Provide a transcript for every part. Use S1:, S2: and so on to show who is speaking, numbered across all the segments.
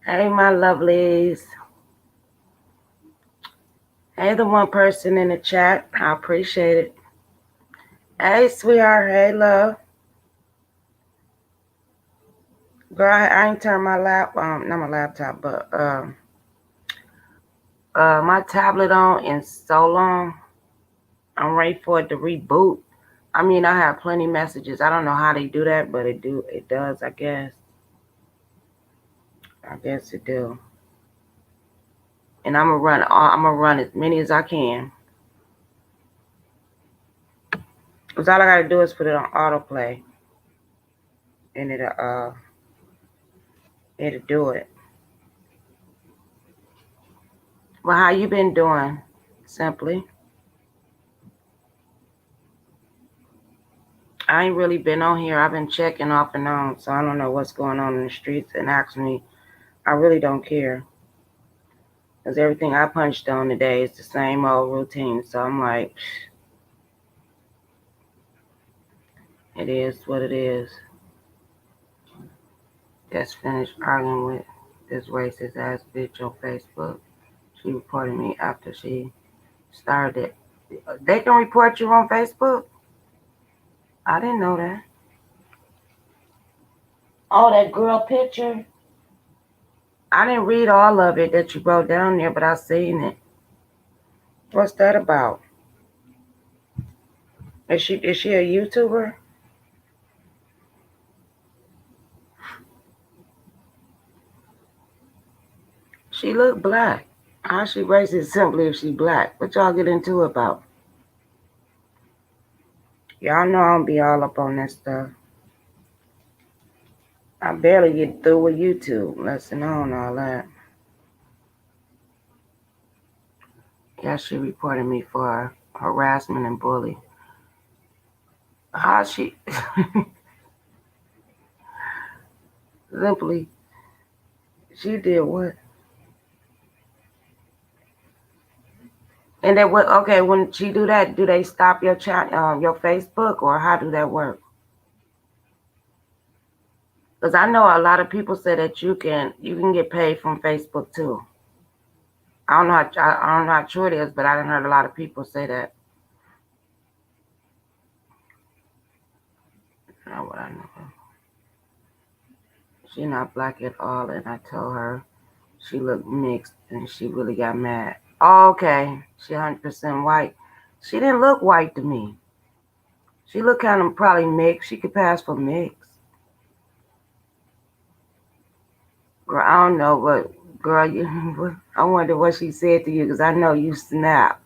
S1: Hey, my lovelies. Hey, the one person in the chat. I appreciate it. Hey, sweetheart. Hey, love. Girl, I ain't turned my not my laptop, but my tablet on in so long. I'm ready for it to reboot. I mean, I have plenty messages. I don't know how they do that, but it does. I guess. I guess it do. And I'm gonna run as many as I can. Cause all I gotta do is put it on autoplay, and it'll do it. Well, how you been doing? Simply. I ain't really been on here. I've been checking off and on, so I don't know what's going on in the streets. And actually, I really don't care. Because everything I punched on today is the same old routine. So I'm like, it is what it is. Just finished arguing with this racist ass bitch on Facebook. She reported me after she started it. They can report you on Facebook? I didn't know that. Oh, that girl picture? I didn't read all of it that you wrote down there, but I seen it. What's that about? Is she a YouTuber? She look black. How she racist simply if she black? What y'all get into about? Y'all know I don't be all up on that stuff. I barely get through with YouTube, less than on all that. Yeah, she reported me for harassment and bully. How she simply she did what? And then what? Okay, when she do that, do they stop your chat, your Facebook, or how do that work? Because I know a lot of people say that you can get paid from Facebook too. I don't know how true it is, but I done heard a lot of people say that. Not what I know. She not black at all, and I told her she looked mixed, and she really got mad. Oh, okay, she 100% white. She didn't look white to me. She looked kind of probably mixed. She could pass for mixed. Girl, I don't know, but girl, I wonder what she said to you because I know you snapped.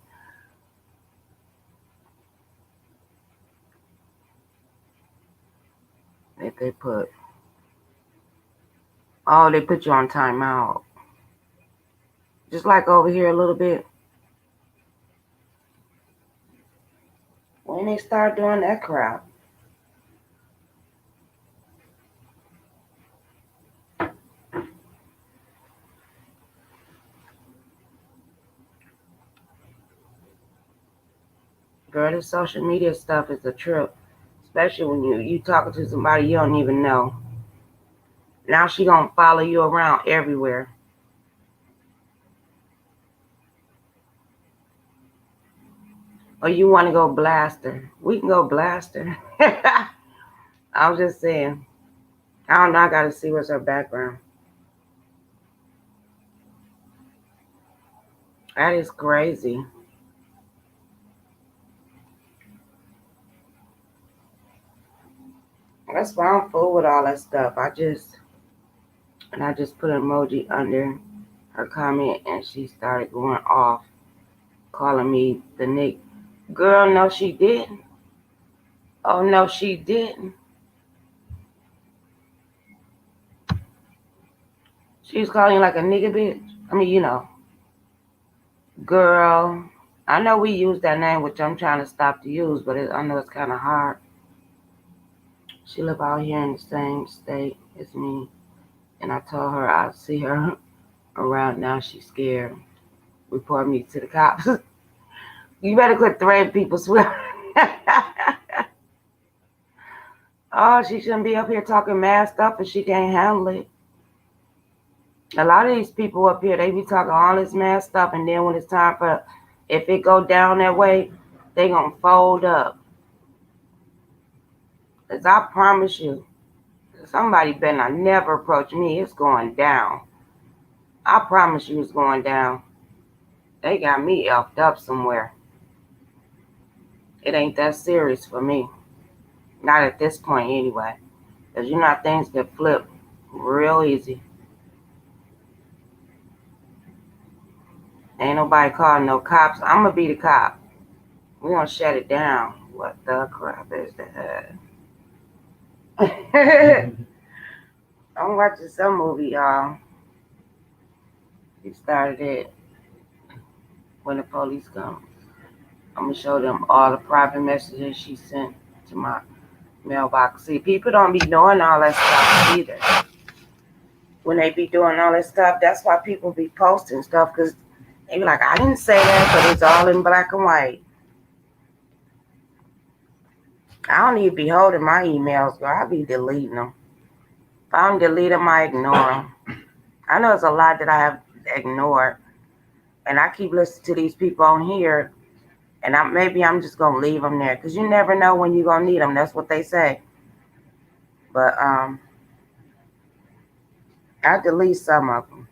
S1: If they put, oh, they put you on timeout. Just like over here a little bit. When they start doing that crap. Girl, this social media stuff is a trip. Especially when you talking to somebody you don't even know. Now she gonna follow you around everywhere. Or you wanna go blast her. We can go blast her. I'm just saying. I don't know, I gotta see what's her background. That is crazy. That's why I'm full with all that stuff. I just put an emoji under her comment and she started going off, calling me the Nick. Girl, no, she didn't. Oh no, she didn't. She was calling you like a nigga bitch. I mean, girl. I know we use that name, which I'm trying to stop to use, but I know it's kind of hard. She live out here in the same state as me, and I told her I'd see her around. Now she's scared. Report me to the cops. You better quit threatening people, swear. Oh, she shouldn't be up here talking mad stuff if she can't handle it. A lot of these people up here, they be talking all this mad stuff, and then when it's time for, if it go down that way, they gonna fold up. Cause I promise you, somebody better not never approach me. It's going down. I promise you, it's going down. They got me effed up somewhere. It ain't that serious for me. Not at this point, anyway. Cause you know things get flipped real easy. Ain't nobody calling no cops. I'm gonna be the cop. We gonna shut it down. What the crap is that? I'm watching some movie, y'all. He started it when the police come. I'm gonna show them all the private messages she sent to my mailbox. See, people don't be doing all that stuff either. When they be doing all that stuff, that's why people be posting stuff, because they be like, I didn't say that, but it's all in black and white. I don't even be holding my emails, girl. I be deleting them. If I don't delete them, I ignore them. I know it's a lot that I have ignored, and I keep listening to these people on here, and maybe I'm just gonna leave them there, because you never know when you're gonna need them. That's what they say. But I delete some of them.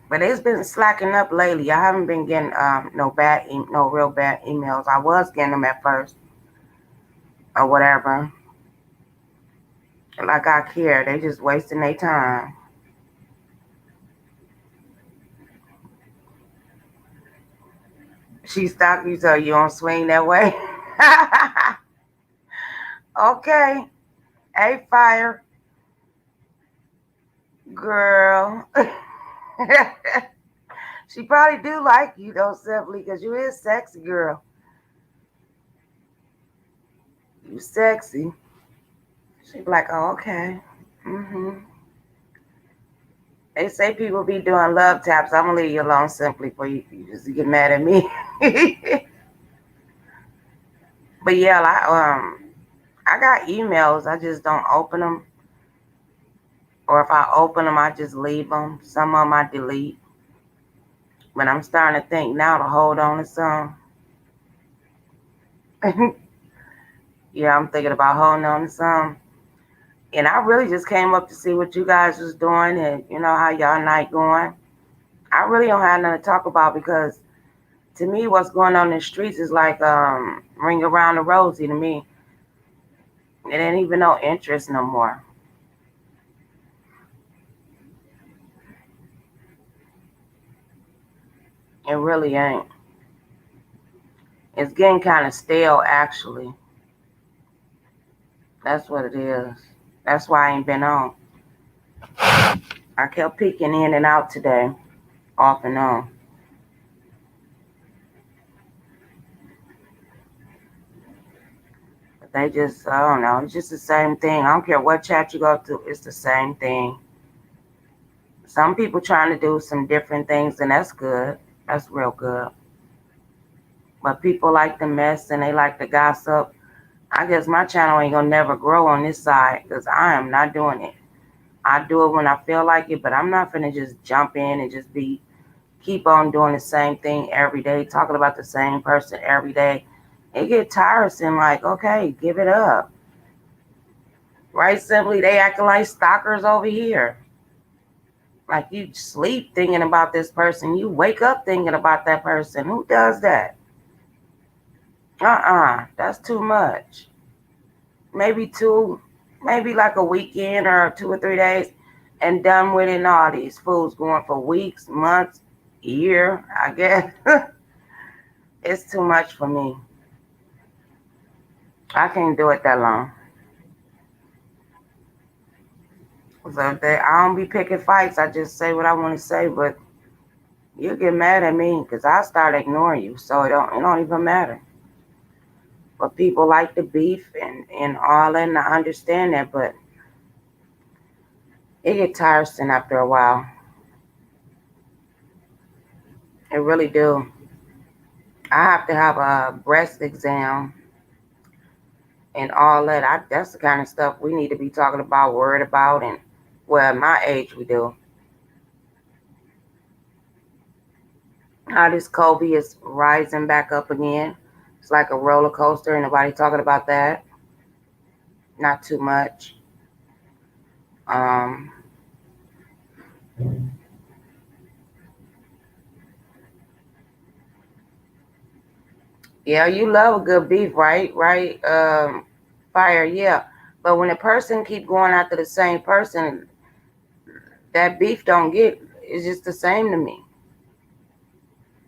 S1: But it's been slacking up lately. I haven't been getting no real bad emails. I was getting them at first, or whatever. Like I care, they just wasting their time. She stopped you, so you don't swing that way. Okay, hey fire, girl. She probably do like you though, simply because you is sexy, girl. You sexy. She be like, oh, okay. They say people be doing love taps. I'm gonna leave you alone simply for you just to get mad at me. But yeah, I got emails. I just don't open them, or if I open them, I just leave them. Some of them I delete. But I'm starting to think now to hold on to some. Yeah, I'm thinking about holding on to some. And I really just came up to see what you guys was doing, and how y'all night going. I really don't have nothing to talk about, because to me what's going on in the streets is like ring around the rosy to me. It ain't even no interest no more. It really ain't. It's getting kind of stale, actually. That's what it is. That's why I ain't been on. I kept peeking in and out today, off and on. But they just, I don't know, it's just the same thing. I don't care what chat you go to, it's the same thing. Some people trying to do some different things, and that's good. That's real good. But people like the mess and they like the gossip. I guess my channel ain't gonna never grow on this side, because I am not doing it. I do it when I feel like it, but I'm not gonna just jump in and just keep on doing the same thing every day, talking about the same person every day. It get tiresome. Like, okay, give it up. Right? Simply, they acting like stalkers over here. Like, you sleep thinking about this person, you wake up thinking about that person. Who does that? That's too much. Maybe like a weekend or 2 or 3 days, and done with it. And all these fools going for weeks, months, year, I guess. It's too much for me. I can't do it that long. So I don't be picking fights. I just say what I want to say, but you get mad at me because I start ignoring you, so it don't even matter. But people like the beef and all that, and I understand that, but it get tiresome after a while. It really do. I have to have a breast exam and all that. That's the kind of stuff we need to be talking about, worried about, and Well, at my age, we do. How this Kobe is rising back up again. It's like a roller coaster. Ain't nobody talking about that. Not too much. Um, yeah, you love a good beef, right? Right? Fire, yeah. But when a person keep going after the same person, that beef don't get. It's just the same to me.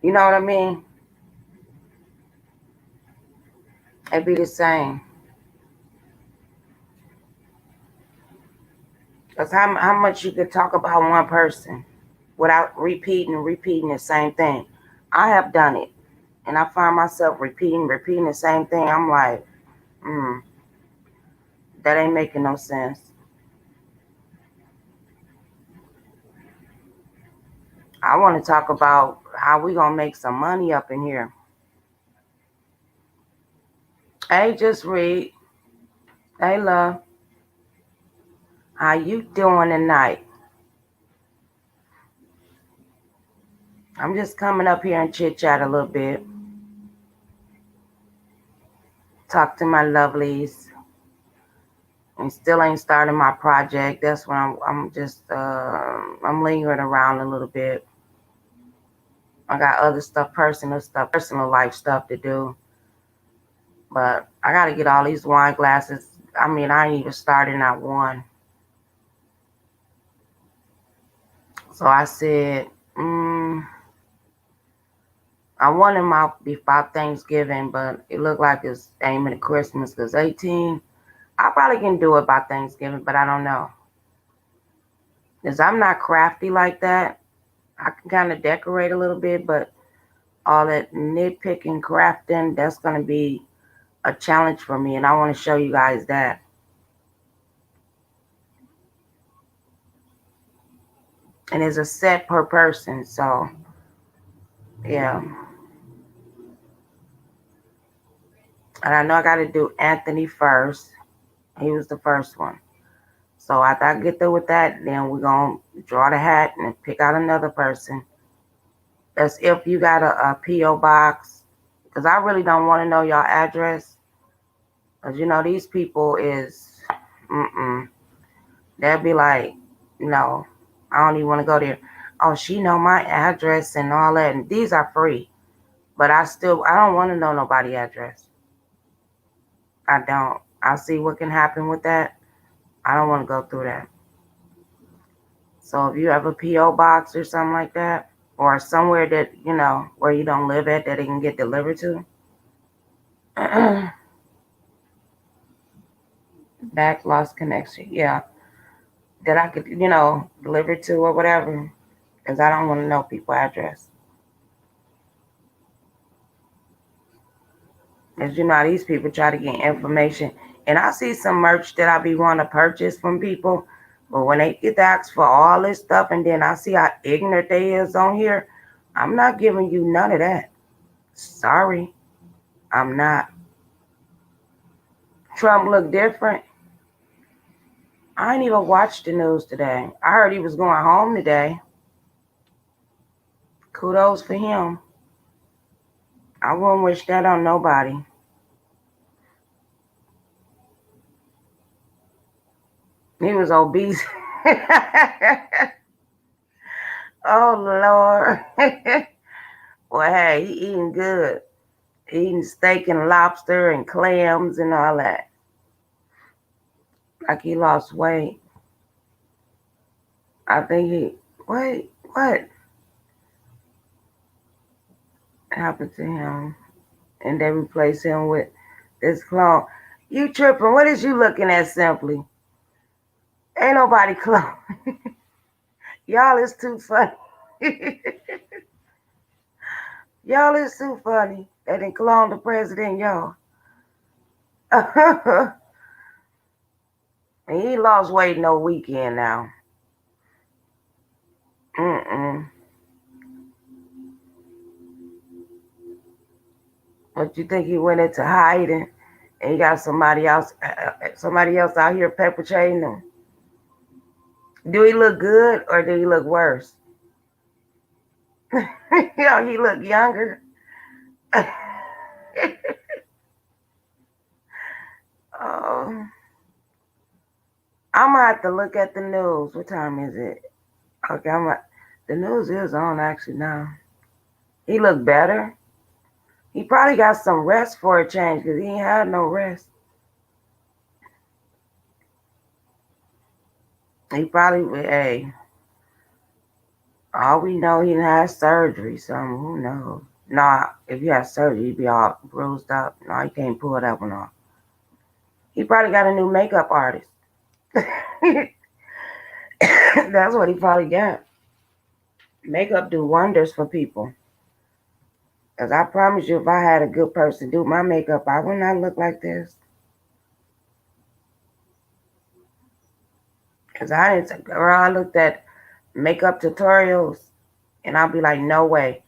S1: You know what I mean? It be the same. Cause how much you could talk about one person without repeating the same thing. I have done it, and I find myself repeating the same thing. I'm like, mm, that ain't making no sense. I want to talk about how we gonna make some money up in here. Hey, just read. Hey, love, how you doing tonight? I'm just coming up here and chit chat a little bit. Talk to my lovelies. And still ain't started my project. That's when I'm just I'm lingering around a little bit. I got other stuff, personal life stuff to do. But I gotta get all these wine glasses. I mean, I ain't even started not one. So I said, I wanted my before Thanksgiving, but it looked like it's aiming at Christmas because 18. I probably can do it by Thanksgiving, but I don't know. Because I'm not crafty like that. I can kind of decorate a little bit, but all that nitpicking, crafting, that's going to be a challenge for me. And I want to show you guys that. And it's a set per person. So, yeah. And I know I got to do Anthony first. He was the first one. So after I get through with that, then we're going to draw the hat and pick out another person. That's if you got a P.O. box. Because I really don't want to know your address. Because, you know, these people is, they'll be like, no, I don't even want to go there. Oh, she know my address and all that. And these are free. But I don't want to know nobody's address. I don't. I see what can happen with that. I don't want to go through that. So if you have a P.O. box or something like that, or somewhere that, you know, where you don't live at that it can get delivered to, back lost connection. Yeah. That I could, you know, deliver to or whatever. Because I don't want to know people's address. As you know, these people try to get information. And I see some merch that I be wanting to purchase from people. But when they get to ask for all this stuff and then I see how ignorant they is on here, I'm not giving you none of that. Sorry. I'm not. Trump look different. I ain't even watched the news today. I heard he was going home today. Kudos for him. I wouldn't wish that on nobody. He was obese. Oh, Lord. Well, hey, he eating good. Eating steak and lobster and clams and all that. Like he lost weight. I think what happened to him? And they replaced him with this clone. You tripping. What is you looking at, Simply? Ain't nobody clone. Y'all is too funny. Y'all is too funny. They didn't clone the president, y'all. And he lost weight no weekend now. Mm-mm. But you think he went into hiding and he got somebody else out here perpetrating him? Do he look good or do he look worse? He look younger. Oh, I'm gonna have to look at the news. What time is it? Okay, the news is on actually now. He look better. He probably got some rest for a change because he ain't had no rest. He probably, hey, all we know he done had surgery. So who knows? Nah, if you had surgery, you'd be all bruised up. No, you can't pull that one off. He probably got a new makeup artist. That's what he probably got. Makeup do wonders for people. Because I promise you, if I had a good person do my makeup, I would not look like this. Because I looked at makeup tutorials and I'll be like, no way.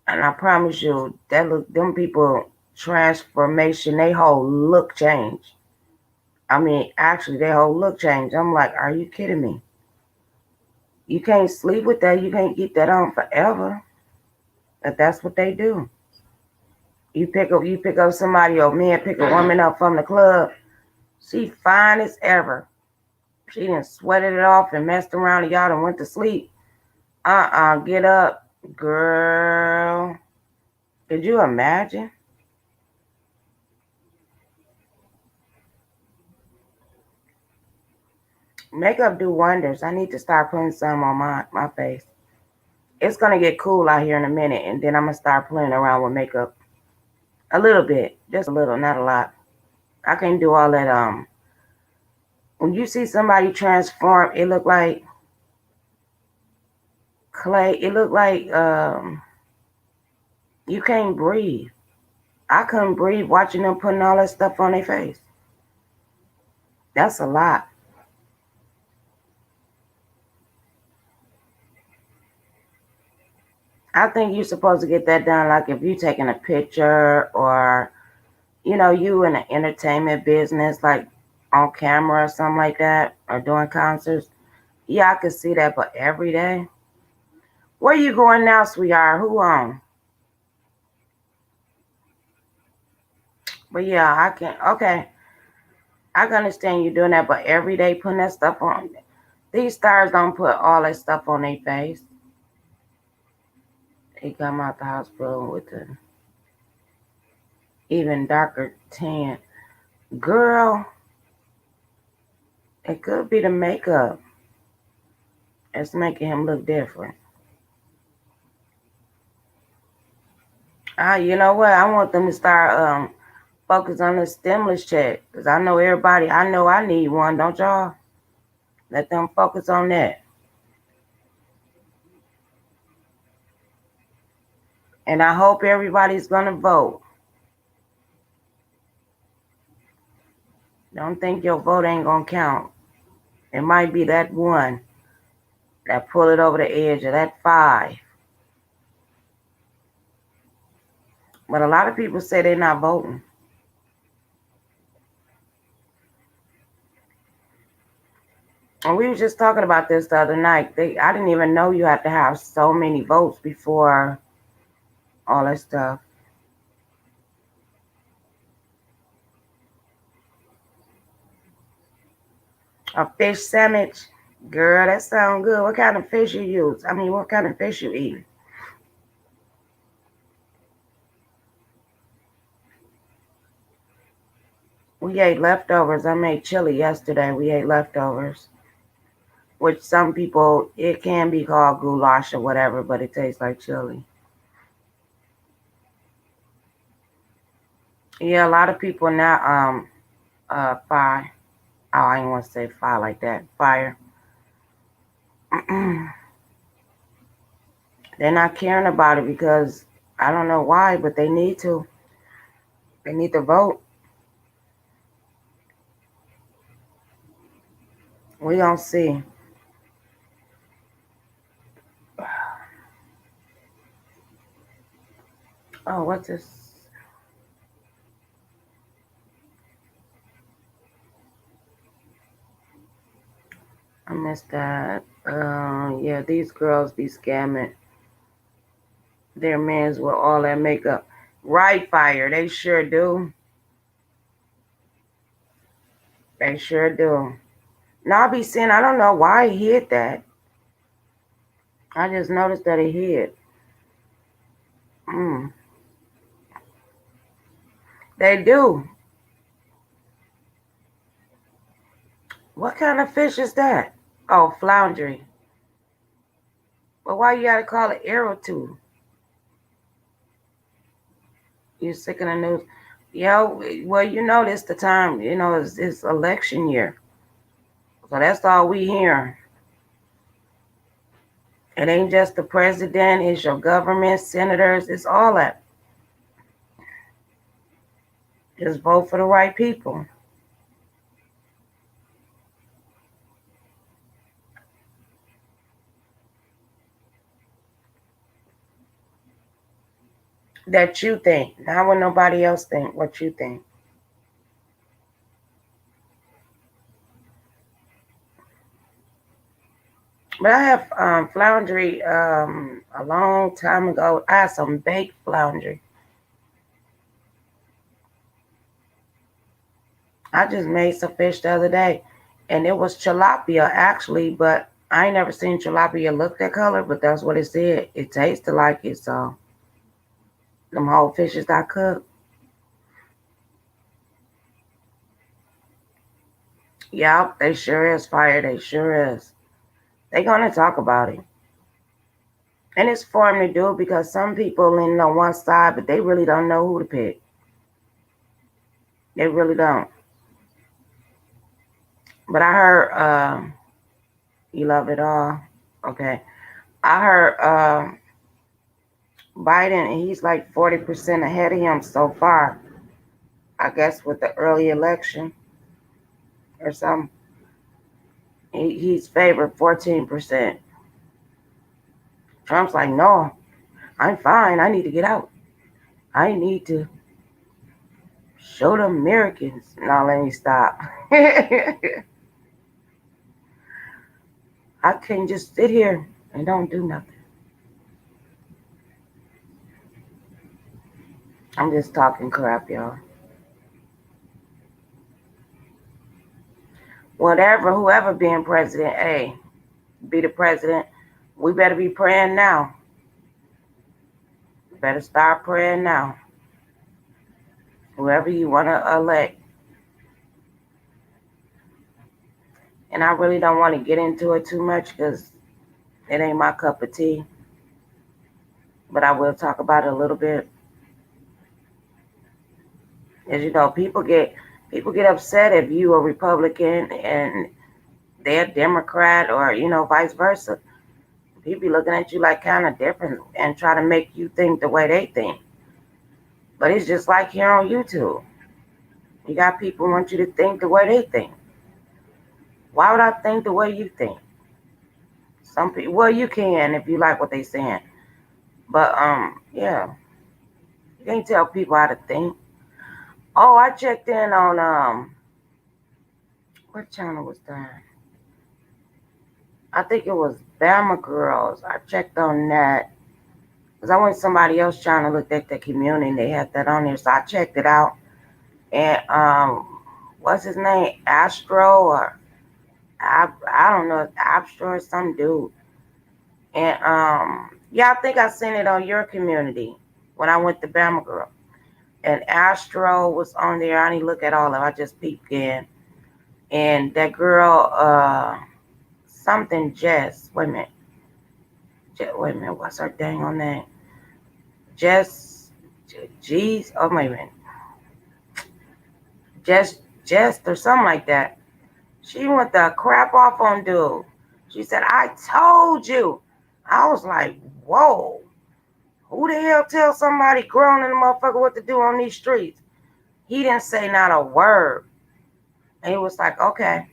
S1: And I promise you, them people transformation, they whole look change. I mean, actually, their whole look change. I'm like, are you kidding me? You can't sleep with that. You can't keep that on forever. But that's what they do. You pick up somebody or man pick a woman up from the club. She fine as ever. She done sweated it off and messed around and y'all done went to sleep. Get up, girl. Could you imagine? Makeup do wonders. I need to start putting some on my face. It's gonna get cool out here in a minute, and then I'm gonna start playing around with makeup a little bit, just a little, not a lot. I can't do all that. When you see somebody transform, it look like clay. It look like you can't breathe. I couldn't breathe watching them putting all that stuff on their face. That's a lot. I think you're supposed to get that done, like if you're taking a picture or you in the entertainment business, like on camera or something like that, or doing concerts. Yeah, I could see that, but every day. Where you going now, sweetheart? Who on? But yeah, I can. Okay, I can understand you doing that, but every day putting that stuff on. These stars don't put all that stuff on their face. They come out the hospital with an even darker tan. Girl, it could be the makeup. It's making him look different. You know what? I want them to start focus on the stimulus check. Because I know everybody, I know I need one, don't y'all? Let them focus on that. And I hope everybody's going to vote. Don't think your vote ain't going to count. It might be that one that pull it over the edge, or that 5. But a lot of people say they're not voting. And we were just talking about this the other night. I didn't even know you had to have so many votes before all that stuff. A fish sandwich. Girl, that sounds good. What kind of fish you use? I mean, what kind of fish you eat? We ate leftovers. I made chili yesterday. We ate leftovers. Which some people, it can be called goulash or whatever, but it tastes like chili. Yeah, a lot of people now, fire. Oh, I didn't want to say fire like that. Fire. They're not caring about it because I don't know why, but they need to. They need to vote. We don't see. Oh, what's this? I missed that. Yeah, these girls be scamming their mans with all that makeup. Right, fire. They sure do. They sure do. Now I be seeing, I don't know why he hid that. I just noticed that he hid. Mm. They do. What kind of fish is that? Oh, floundering. But why you gotta call it arrow tooth? You sick of the news? Yo, well, you know this the time. You know it's election year, so that's all we hear. It ain't just the president. It's your government, senators. It's all that. Just vote for the right people. That you think, not what nobody else think. What you think. But I have floundry a long time ago. I had some baked floundry. I just made some fish the other day, and it was tilapia actually, but I ain't never seen tilapia look that color. But that's what it said. It tasted like it, so them whole fishes I cooked. Yup, they sure is fire. They sure is. They gonna talk about it, and it's for them to do because some people leaning on one side, but they really don't know who to pick. They really don't. But I heard you love it all. Okay, I heard Biden, and he's like 40% ahead of him so far. I guess with the early election or something, he's favored 14%. Trump's like, no, I'm fine. I need to get out. I need to show the Americans. No, let me stop. I can't just sit here and don't do nothing. I'm just talking crap, y'all. Whatever, whoever being president, hey, be the president. We better be praying now. Better start praying now. Whoever you want to elect. And I really don't want to get into it too much because it ain't my cup of tea. But I will talk about it a little bit. As you know, people get upset if you a Republican and they're a Democrat, or vice versa. People be looking at you like kind of different and try to make you think the way they think. But it's just like here on YouTube. You got people who want you to think the way they think. Why would I think the way you think? Some people, well, you can if you like what they saying. But yeah, you can't tell people how to think. Oh, I checked in on what channel was that? I think it was Bama Girls. I checked on that because I went to somebody else trying to look at the community, and they had that on there. So I checked it out. And what's his name? Astro, or I don't know, Astro or some dude. And yeah, I think I seen it on your community when I went to Bama Girl. And Astro was on there. I didn't look at all of it. I just peeped in. And that girl, something Jess. Wait a minute. Wait a minute. What's her dang on name? Jess. G's. Oh, wait a minute. Jess or something like that. She went the crap off on dude. She said, I told you. I was like, whoa. Who the hell tells somebody grown in the motherfucker what to do on these streets? He didn't say not a word. And he was like, okay.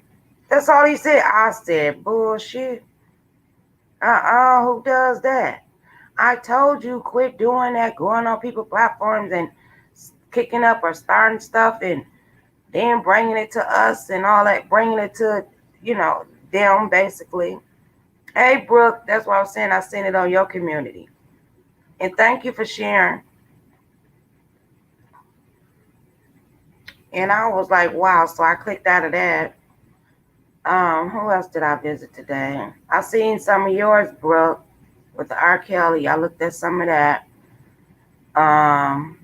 S1: That's all he said. I said, bullshit. Who does that? I told you, quit doing that, going on people's platforms and kicking up or starting stuff and then bringing it to us and all that, bringing it to, them, basically. Hey, Brooke, that's what I was saying. I seen it on your community. And thank you for sharing. And I was like, wow. So I clicked out of that. Who else did I visit today? I seen some of yours, Brooke, with the R. Kelly. I looked at some of that. Um,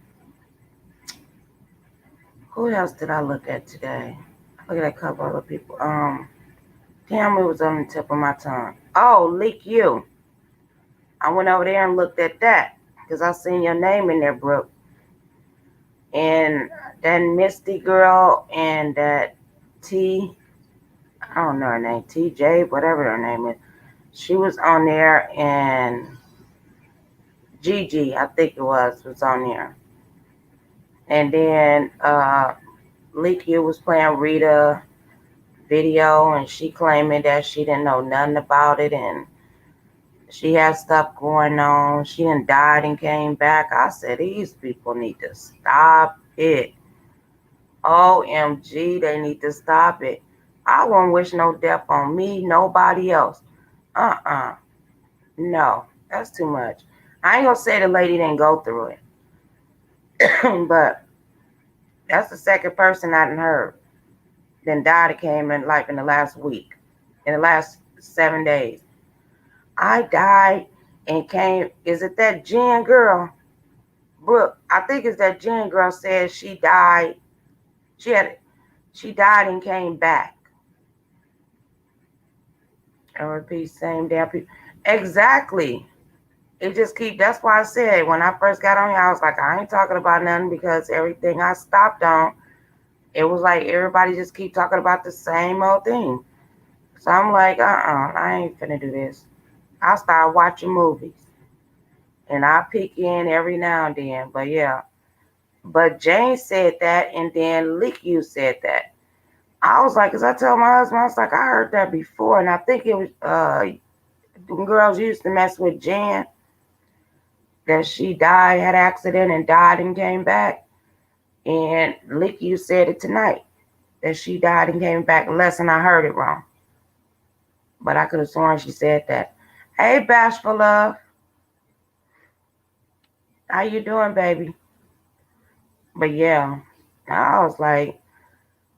S1: who else did I look at today? I looked at a couple other people. Damn, it was on the tip of my tongue. Oh, Leak You. I went over there and looked at that because I seen your name in there, Brooke. And that Misty girl and that T, I don't know her name, TJ, whatever her name is. She was on there, and Gigi, I think it was on there. And then Leak You was playing Rita video, and she claiming that she didn't know nothing about it, and she had stuff going on. She done died and came back. I said, these people need to stop it. OMG, they need to stop it. I won't wish no death on me, nobody else. No, that's too much. I ain't gonna say the lady didn't go through it, but that's the second person I done heard. Then died and came in like in the last week, in the last 7 days. I died and came. Is it that Jen girl? Brooke, I think it's that Jen girl said she died. She died and came back. And repeat same damn people. Exactly. It just that's why I said when I first got on here, I was like, I ain't talking about nothing because everything I stopped on, it was like everybody just keep talking about the same old thing. So I'm like, I ain't finna do this. I start watching movies. And I peek in every now and then. But yeah. But Jane said that, and then Lick You said that. I was like, because I told my husband, I was like, I heard that before, and I think it was girls used to mess with Jan, that she died, had an accident and died and came back. And Lick You said it tonight, that she died and came back, unless and I heard it wrong. But I could have sworn she said that. Hey, Bashful Love. How you doing, baby? But yeah, I was like,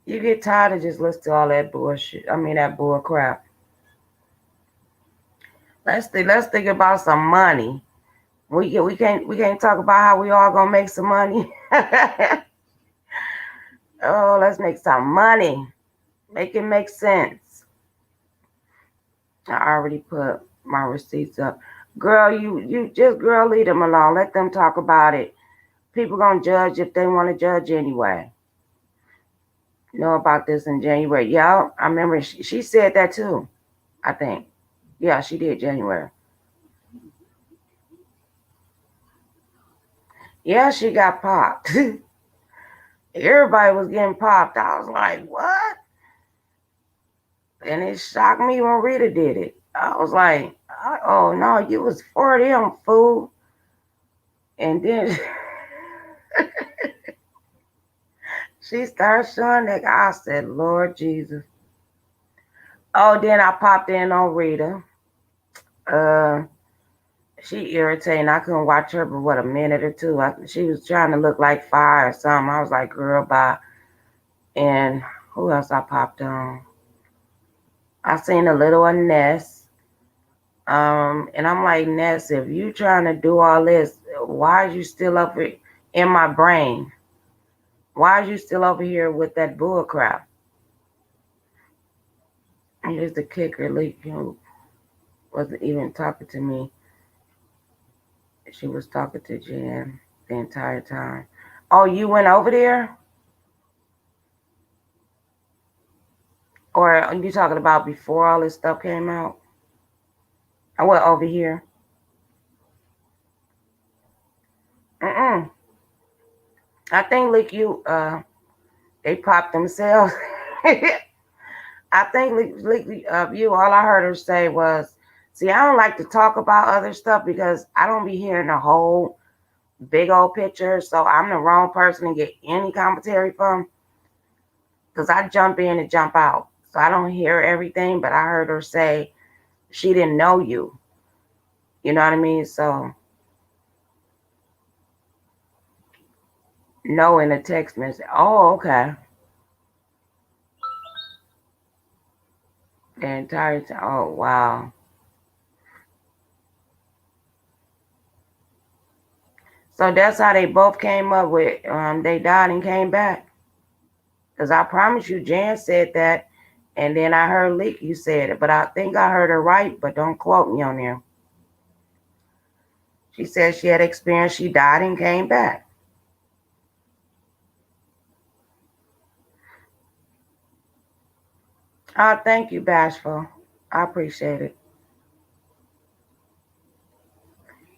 S1: you get tired of just listening to all that bullshit. I mean, that bull crap. Let's think about some money. We can't talk about how we all gonna make some money. Oh, let's make some money. Make it make sense. I already put my receipts up. Girl, you just leave them alone. Let them talk about it. People gonna judge if they want to judge anyway. Know about this in January. Yeah, I remember she said that too, I think. Yeah, she did January. Yeah, she got popped. Everybody was getting popped. I was like, what? And it shocked me when Rita did it. I was like, oh no, you was for them, fool. And then she started showing that. I said, Lord Jesus. Oh, then I popped in on Rita. She irritating. I couldn't watch her for a minute or two. She was trying to look like fire or something. I was like, girl, bye. And who else I popped on? I seen a little of Ness. And I'm like, Ness, if you trying to do all this, why are you still up in my brain? Why are you still over here with that bull crap? Here's the kicker, Lee, who wasn't even talking to me. She was talking to Jen the entire time. Oh, you went over there? Or are you talking about before all this stuff came out? I went over here. I think Lick You, they popped themselves. I think you, all I heard her say was, see, I don't like to talk about other stuff because I don't be hearing the whole big old picture. So I'm the wrong person to get any commentary from because I jump in and jump out. So I don't hear everything, but I heard her say she didn't know you. You know what I mean? So no in the text message. Oh, okay. The entire time. Oh, wow. So that's how they both came up with they died and came back. Because I promise you, Jan said that, and then I heard Leak, you said it, but I think I heard her right, but don't quote me on there. She said she had experience, she died and came back. Oh, thank you, Bashful. I appreciate it.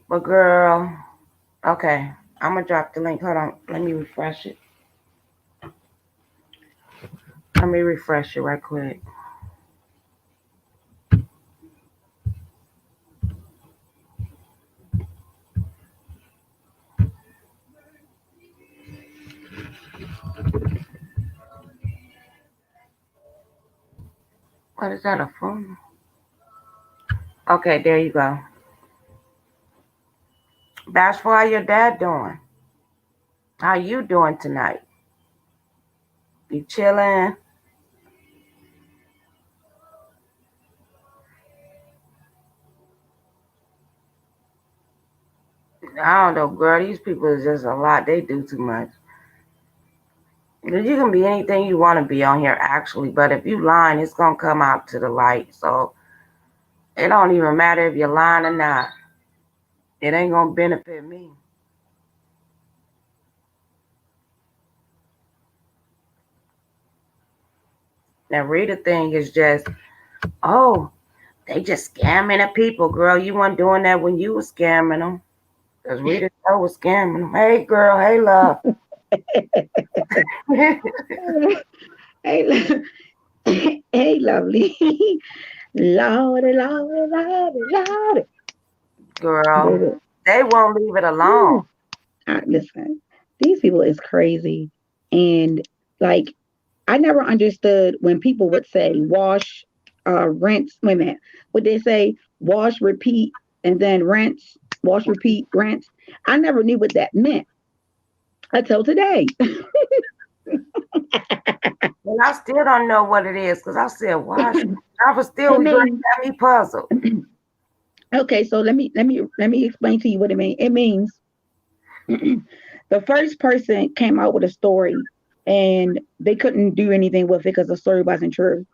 S1: But girl, okay, I'm gonna drop the link. Hold on, let me refresh it. Let me refresh it right quick. What is that, a phone? Okay, there you go. Bashful, how your dad doing? How you doing tonight? You chilling? I don't know, girl. These people is just a lot. They do too much. You can be anything you want to be on here, actually. But if you lying, it's gonna come out to the light. So it don't even matter if you're lying or not. It ain't gonna benefit me. Now, Rita thing is just, oh, they just scamming the people, girl. You weren't doing that when you was scamming them. Because Rita Show was scamming them. Hey, girl. Hey, love.
S2: Hey, hey, lovely. Lordy, Lordy, Lordy, Lordy.
S1: Girl,
S2: Baby.
S1: they won't leave it alone.
S2: Ooh, listen, these people is crazy. And like, I never understood when people would say wash, rinse. Wait a minute. Would they say wash, repeat, and then rinse? Wash, repeat, rinse. I never knew what that meant until today.
S1: And I still don't know what it is because I said, wash. I was still,
S2: It
S1: you
S2: means
S1: got me puzzled.
S2: okay. So let me explain to you what it means. It means the first person came out with a story and they couldn't do anything with it because the story wasn't true.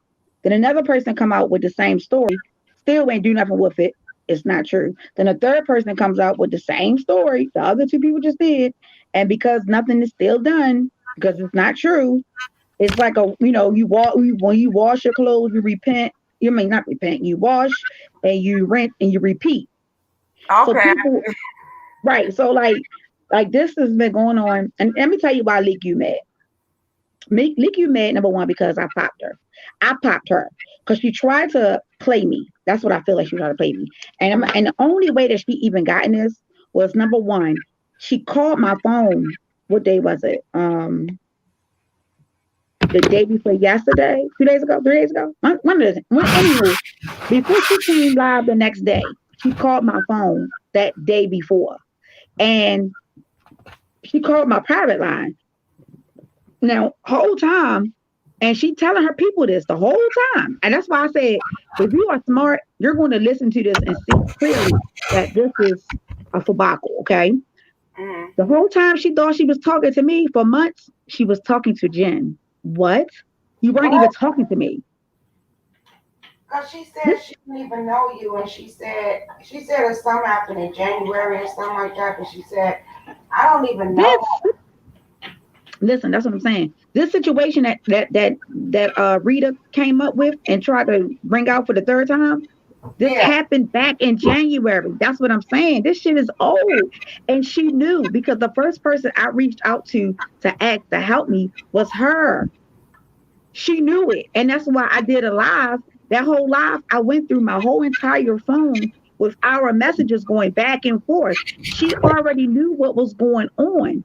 S2: Then another person come out with the same story, still ain't do nothing with it. It's not true. Then a third person comes out with the same story the other two people just did, and because nothing is still done because it's not true, it's like a when you wash your clothes, you repent. You may not repent. You wash and you rinse and you repeat. So
S1: Okay.
S2: people, right? So like this has been going on, and let me tell you why Leak you mad. Leak you mad number one because I popped her. I popped her because she tried to play me. That's what I feel like she tried to play me. And the only way that she even got in this was number one, she called my phone. What day was it? The day before yesterday, 2 days ago, 3 days ago. One of the anywho, before she came live the next day, she called my phone that day before. And she called my private line. Now, whole time, and she telling her people this the whole time. And that's why I said, if you are smart, you're going to listen to this and see clearly that this is a fabacle, okay?
S1: Mm-hmm.
S2: The whole time she thought she was talking to me for months, she was talking to Jen. What? You weren't even
S1: What?
S2: talking to me.
S1: Because she said
S2: This,
S1: she didn't even know you, and she said it's something happened in January or something like that, and she said, I don't even know.
S2: this, listen, that's what I'm saying. This situation that Rita came up with and tried to bring out for the third time, this
S1: Yeah.
S2: happened back in January. That's what I'm saying. This shit is old. And she knew because the first person I reached out to ask to help me was her. She knew it. And that's why I did a live. That whole live, I went through my whole entire phone with our messages going back and forth. She already knew what was going on.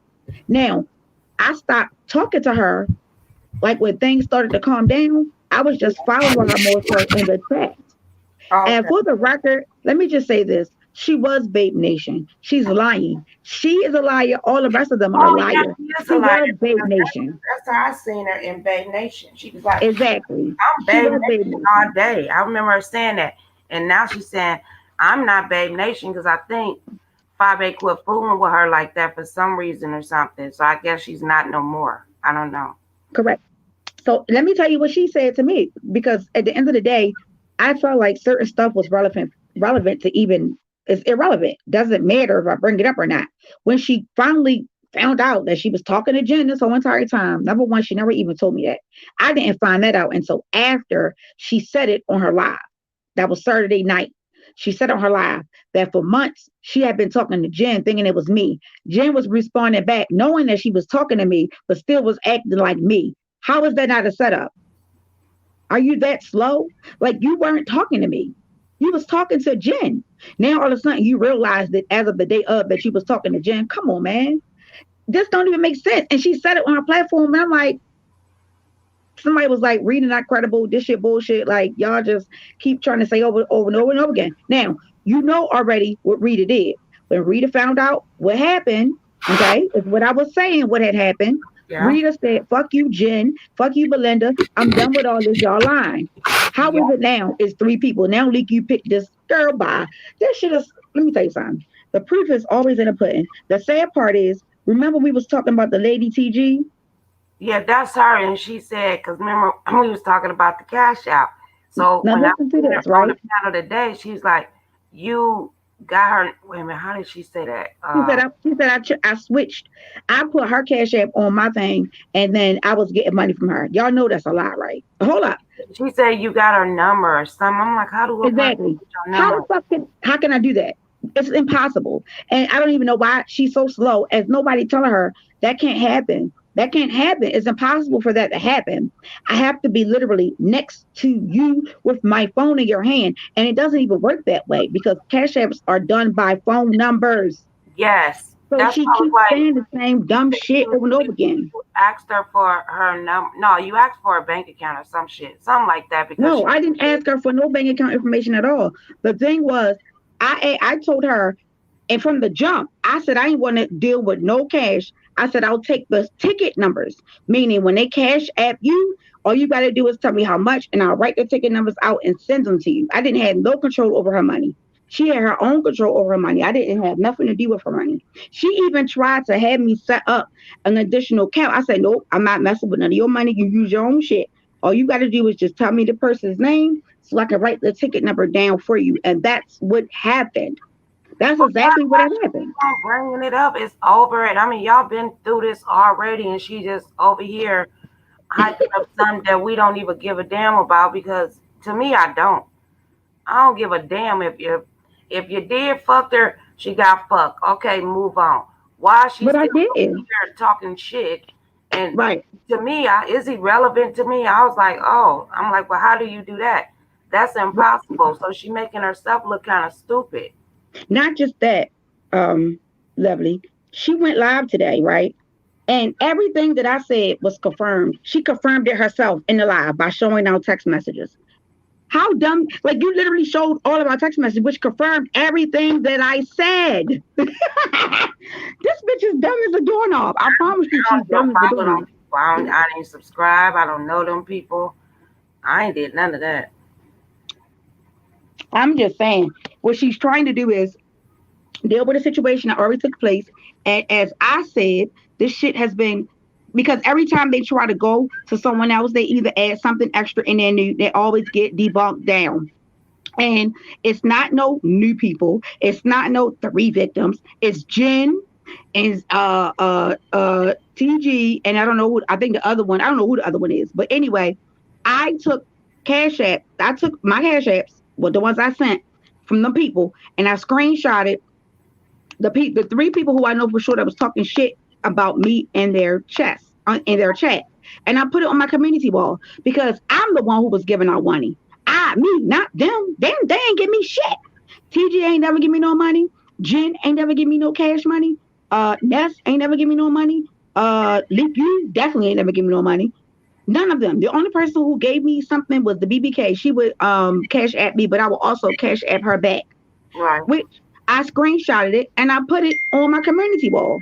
S2: Now, I stopped talking to her like when things started to calm down. I was just following her more so in the chat. And
S1: Okay.
S2: for the record, let me just say this. She was Babe Nation. She's lying. She is a liar. All the rest of them are
S1: Oh yeah,
S2: liars.
S1: she is a
S2: She
S1: liar.
S2: was Babe Nation.
S1: That's how I seen her in Babe Nation. She was like,
S2: Exactly.
S1: I'm
S2: She
S1: Babe
S2: was Babe
S1: Nation all
S2: Nation.
S1: day. I remember her saying that. And now she's saying, I'm not Babe Nation because I think 5A quit fooling with her like that for some reason or something. So I guess she's not no more. I don't know.
S2: Correct. So let me tell you what she said to me, because at the end of the day, I felt like certain stuff was relevant to even, it's irrelevant. Doesn't matter if I bring it up or not. When she finally found out that she was talking to Jen this whole entire time, number one, she never even told me that. I didn't find that out until after she said it on her live. That was Saturday night. She said on her live that for months she had been talking to Jen, thinking it was me. Jen was responding back, knowing that she was talking to me, but still was acting like me. How is that not a setup? Are you that slow? Like, you weren't talking to me. You was talking to Jen. Now all of a sudden you realize that as of the day of that you was talking to Jen. Come on, man. This don't even make sense. And she said it on her platform. And I'm like, somebody was like, reading not credible, this shit bullshit. Like, y'all just keep trying to say over and over and over again. Now, you know already what Rita did. When Rita found out what happened, okay, is what I was saying, what had happened.
S1: Yeah.
S2: Rita said, fuck you, Jen. Fuck you, Belinda. I'm done with all this. Y'all lying. How is
S1: Yeah.
S2: it now? It's three people. Now, Leak, you picked this girl by. This shit is, let me tell you something. The proof is always in the pudding. The sad part is, remember we was talking about the lady TG?
S1: Yeah, that's her. And she said, because remember, we was talking about the cash out. So
S2: Now
S1: when I
S2: listen to
S1: seen her
S2: this,
S1: on the
S2: right?
S1: panel today, she's like, you got her. Wait a minute, how did she say that?
S2: She said I switched. I put her cash app on my thing, and then I was getting money from her. Y'all know that's a lie, right? Hold up.
S1: She said you got her number or something. I'm like, how do a person
S2: Exactly.
S1: get your
S2: How
S1: number?
S2: the fuck how can I do that? It's impossible. And I don't even know why she's so slow, as nobody telling her that can't happen. That can't happen. It's impossible for that to happen. I have to be literally next to you with my phone in your hand. And it doesn't even work that way because cash apps are done by phone numbers.
S1: Yes,
S2: So
S1: that's
S2: she
S1: why I was
S2: keeps
S1: like,
S2: saying the same dumb shit over and over again.
S1: you asked her for her number. No, you asked for a bank account or some shit, something like that, because
S2: No,
S1: she.
S2: I didn't ask her for no bank account information at all. The thing was, I told her, and from the jump, I said I didn't want to deal with no cash. I said I'll take the ticket numbers, meaning when they cash app you, all you got to do is tell me how much, and I'll write the ticket numbers out and send them to you. I didn't have no control over her money. She had her own control over her money. I didn't have nothing to do with her money. She even tried to have me set up an additional account. I said, nope, I'm not messing with none of your money. You use your own shit. All you got to do is just tell me the person's name so I can write the ticket number down for you. And that's what happened. That's
S1: But
S2: exactly what
S1: why
S2: had
S1: she
S2: happened.
S1: keep on bringing it up? It's over it. I mean, y'all been through this already, and she just over here hyping up something that we don't even give a damn about. Because to me, I don't. I don't give a damn if you did fuck her, she got fucked. Okay, move on. Why she
S2: But I
S1: still over
S2: did.
S1: here talking shit? And
S2: Right.
S1: to me, is he relevant to me? I was like, oh, I'm like, well, how do you do that? That's impossible. So she making herself look kind of stupid.
S2: Not just that, um, lovely. She went live today, right? And everything that I said was confirmed. She confirmed it herself in the live by showing our text messages. How dumb, like you literally showed all of our text messages, which confirmed everything that I said. This bitch is dumb as a doorknob. I promise you
S1: I
S2: she's
S1: don't even
S2: dumb as a
S1: follow them
S2: doorknob.
S1: people. I didn't subscribe. I don't know them people. I ain't did none of that.
S2: I'm just saying, what she's trying to do is deal with a situation that already took place. And as I said, this shit has been, because every time they try to go to someone else, they either add something extra in their new, they always get debunked down. And it's not no new people. It's not no three victims. It's Jen, is TG, and I don't know who, I think the other one, I don't know who the other one is. But anyway, I took I took my cash apps, well, the ones I sent from the people, and I screenshotted the three people who I know for sure that was talking shit about me in their in their chat. And I put it on my community wall because I'm the one who was giving out money. Me, not them. They ain't give me shit. TG ain't never give me no money. Jen ain't never give me no cash money. Ness ain't never give me no money. Leak, you definitely ain't never give me no money. None of them. The only person who gave me something was the BBK. She would cash at me, but I would also cash at her back,
S1: Right.
S2: which I screenshotted it and I put it on my community wall.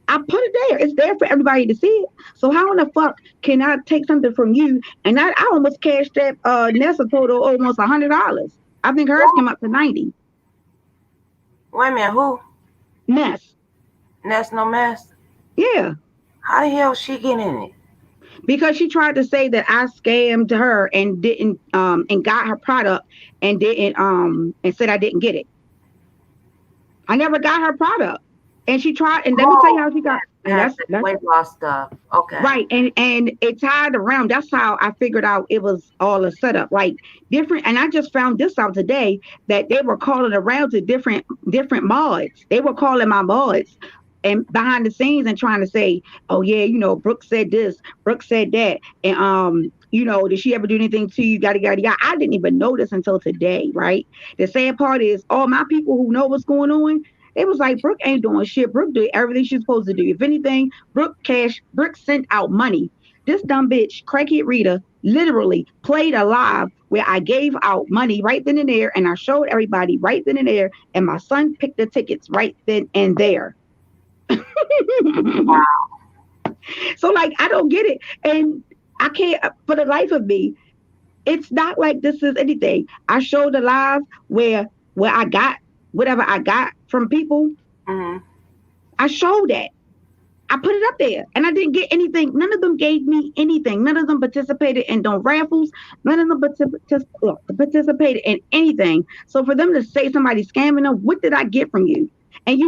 S2: I put it there. It's there for everybody to see it. So how in the fuck can I take something from you? And I almost cashed that Nessa total almost $100. I think hers came up to 90.
S1: Wait a minute, who?
S2: Ness.
S1: That's no mess.
S2: Yeah.
S1: How the hell she get in it?
S2: Because she tried to say that I scammed her and didn't and got her product and didn't and said I didn't get it. I never got her product. And she tried, and let me tell you
S1: Oh,
S2: how she got. And
S1: that's the
S2: that's
S1: weight loss stuff. Okay.
S2: right. And it tied around. That's how I figured out it was all a setup. Like different, and I just found this out today that they were calling around to different mods. They were calling my mods and behind the scenes and trying to say, oh yeah, Brooke said this, Brooke said that, and did she ever do anything to you? Yada yada yada. I didn't even know this until today, right? The sad part is all my people who know what's going on, it was like Brooke ain't doing shit. Brooke did everything she's supposed to do. If anything, Brooke sent out money. This dumb bitch, crackhead Rita, literally played a live where I gave out money right then and there, and I showed everybody right then and there, and my son picked the tickets right then and there. So like I don't get it. And I can't for the life of me, it's not like this is anything. I showed a live where I got whatever I got from people.
S1: Mm-hmm.
S2: I showed that. I put it up there and I didn't get anything. None of them gave me anything. None of them participated in no raffles. None of them participated in anything. So for them to say somebody scamming them, what did I get from you? And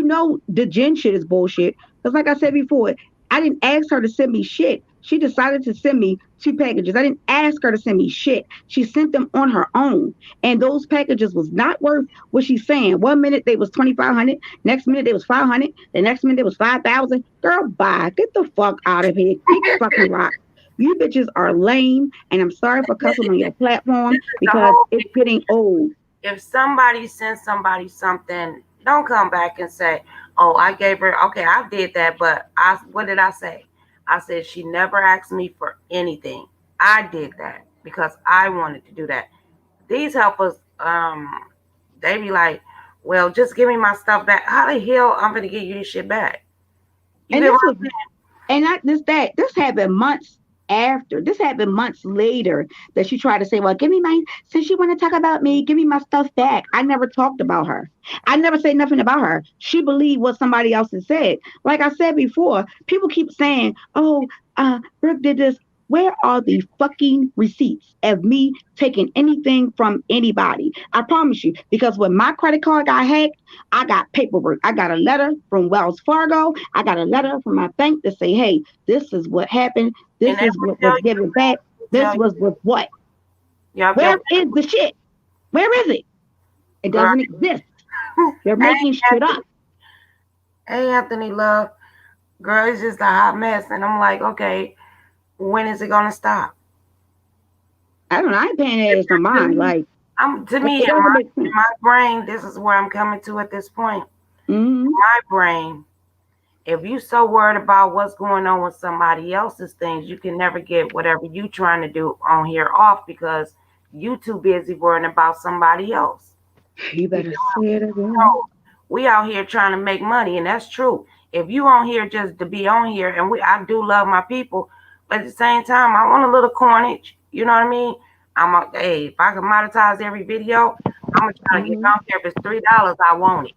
S2: the Jen shit is bullshit. Because like I said before, I didn't ask her to send me shit. She decided to send me two packages. I didn't ask her to send me shit. She sent them on her own. And those packages was not worth what she's saying. 1 minute they was 2,500. Next minute they was 500. The next minute it was 5,000. Girl, bye. Get the fuck out of here. Kick fucking rock. You bitches are lame. And I'm sorry for cussing on your platform because it's getting old.
S1: If somebody sends somebody something, don't come back and say, "Oh, I gave her." Okay, I did that, but what did I say? I said she never asked me for anything. I did that because I wanted to do that. These helpers, they be like, "Well, just give me my stuff back." How the hell I'm gonna give you this shit back? You
S2: And
S1: get
S2: this
S1: what
S2: was
S1: I'm saying?
S2: and not just that. This happened months after. This happened months later that she tried to say, "Well, give me my since you want to talk about me, give me my stuff back." I never talked about her. I never said nothing about her. She believed what somebody else had said. Like I said before, people keep saying, "Oh, Brooke did this." Where are the fucking receipts of me taking anything from anybody? I promise you, because when my credit card got hacked, I got paperwork. I got a letter from Wells Fargo. I got a letter from my bank to say, hey, this is what happened.
S1: And
S2: This
S1: they
S2: is
S1: will
S2: what was
S1: tell you,
S2: given back. This
S1: tell you,
S2: was with what?
S1: yep,
S2: Where
S1: yep,
S2: is the shit? Where is it? It
S1: girl.
S2: doesn't exist. You're
S1: Hey,
S2: making shit up.
S1: hey, Anthony, love, girl, it's just a hot mess, and I'm like, okay, when is it gonna stop?
S2: I don't know. I ain't paying that as no
S1: To
S2: mind.
S1: me,
S2: Like,
S1: to me
S2: it doesn't make
S1: in
S2: sense.
S1: my brain, this is where I'm coming to at this point.
S2: Mm-hmm.
S1: My brain, if you so worried about what's going on with somebody else's things, you can never get whatever you trying to do on here off because you too busy worrying about somebody else.
S2: You
S1: You
S2: better
S1: know,
S2: say it again.
S1: we out here trying to make money, and that's true. If you on here just to be on here, and I do love my people, but at the same time, I want a little coinage. You know what I mean? Hey, if I can monetize every video, I'm gonna try to get
S2: Mm-hmm.
S1: on there. If it's $3, I want it.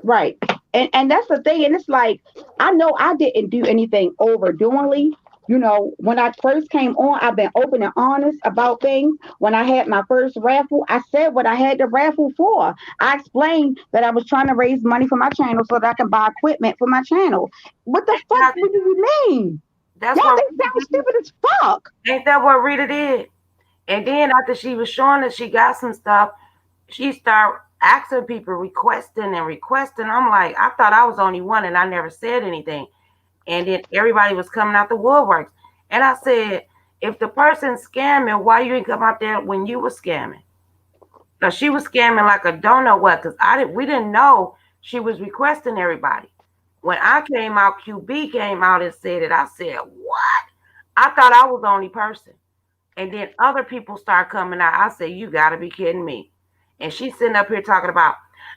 S2: Right. And that's the thing. And it's like, I know I didn't do anything overdoingly. When I first came on, I've been open and honest about things. When I had my first raffle, I said what I had the raffle for. I explained that I was trying to raise money for my channel so that I can buy equipment for my channel. What the fuck
S1: Ain't
S2: do you mean?
S1: That's
S2: Y'all
S1: what
S2: think sound stupid as fuck.
S1: ain't that what Rita did? And then after she was showing that she got some stuff, she started asking people, requesting and requesting. I'm like, I thought I was the only one, and I never said anything. And then everybody was coming out the woodworks. And I said, if the person's scamming, why you didn't come out there when you were scamming? Because she was scamming like a donut what? Because we didn't know she was requesting everybody. When I came out, QB came out and said it. I said, what? I thought I was the only person. And then other people start coming out. I said, you got to be kidding me. And she's sitting up here talking about,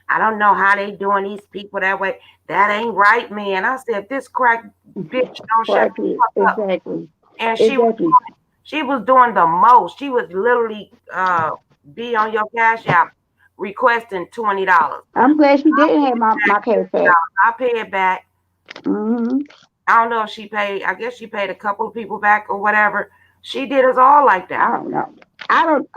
S1: I don't know how they doing these people that way. That ain't right, man. I said, this crack bitch don't shut the
S2: Exactly.
S1: fuck up.
S2: Exactly.
S1: And
S2: Exactly.
S1: she was doing the most. She was literally be on your cash app requesting $20.
S2: I'm glad she didn't have my cash back.
S1: I pay it back.
S2: Hmm.
S1: I don't know if she paid. I guess she paid a couple of people back or whatever. She did us all like
S2: I
S1: that.
S2: don't know. I don't.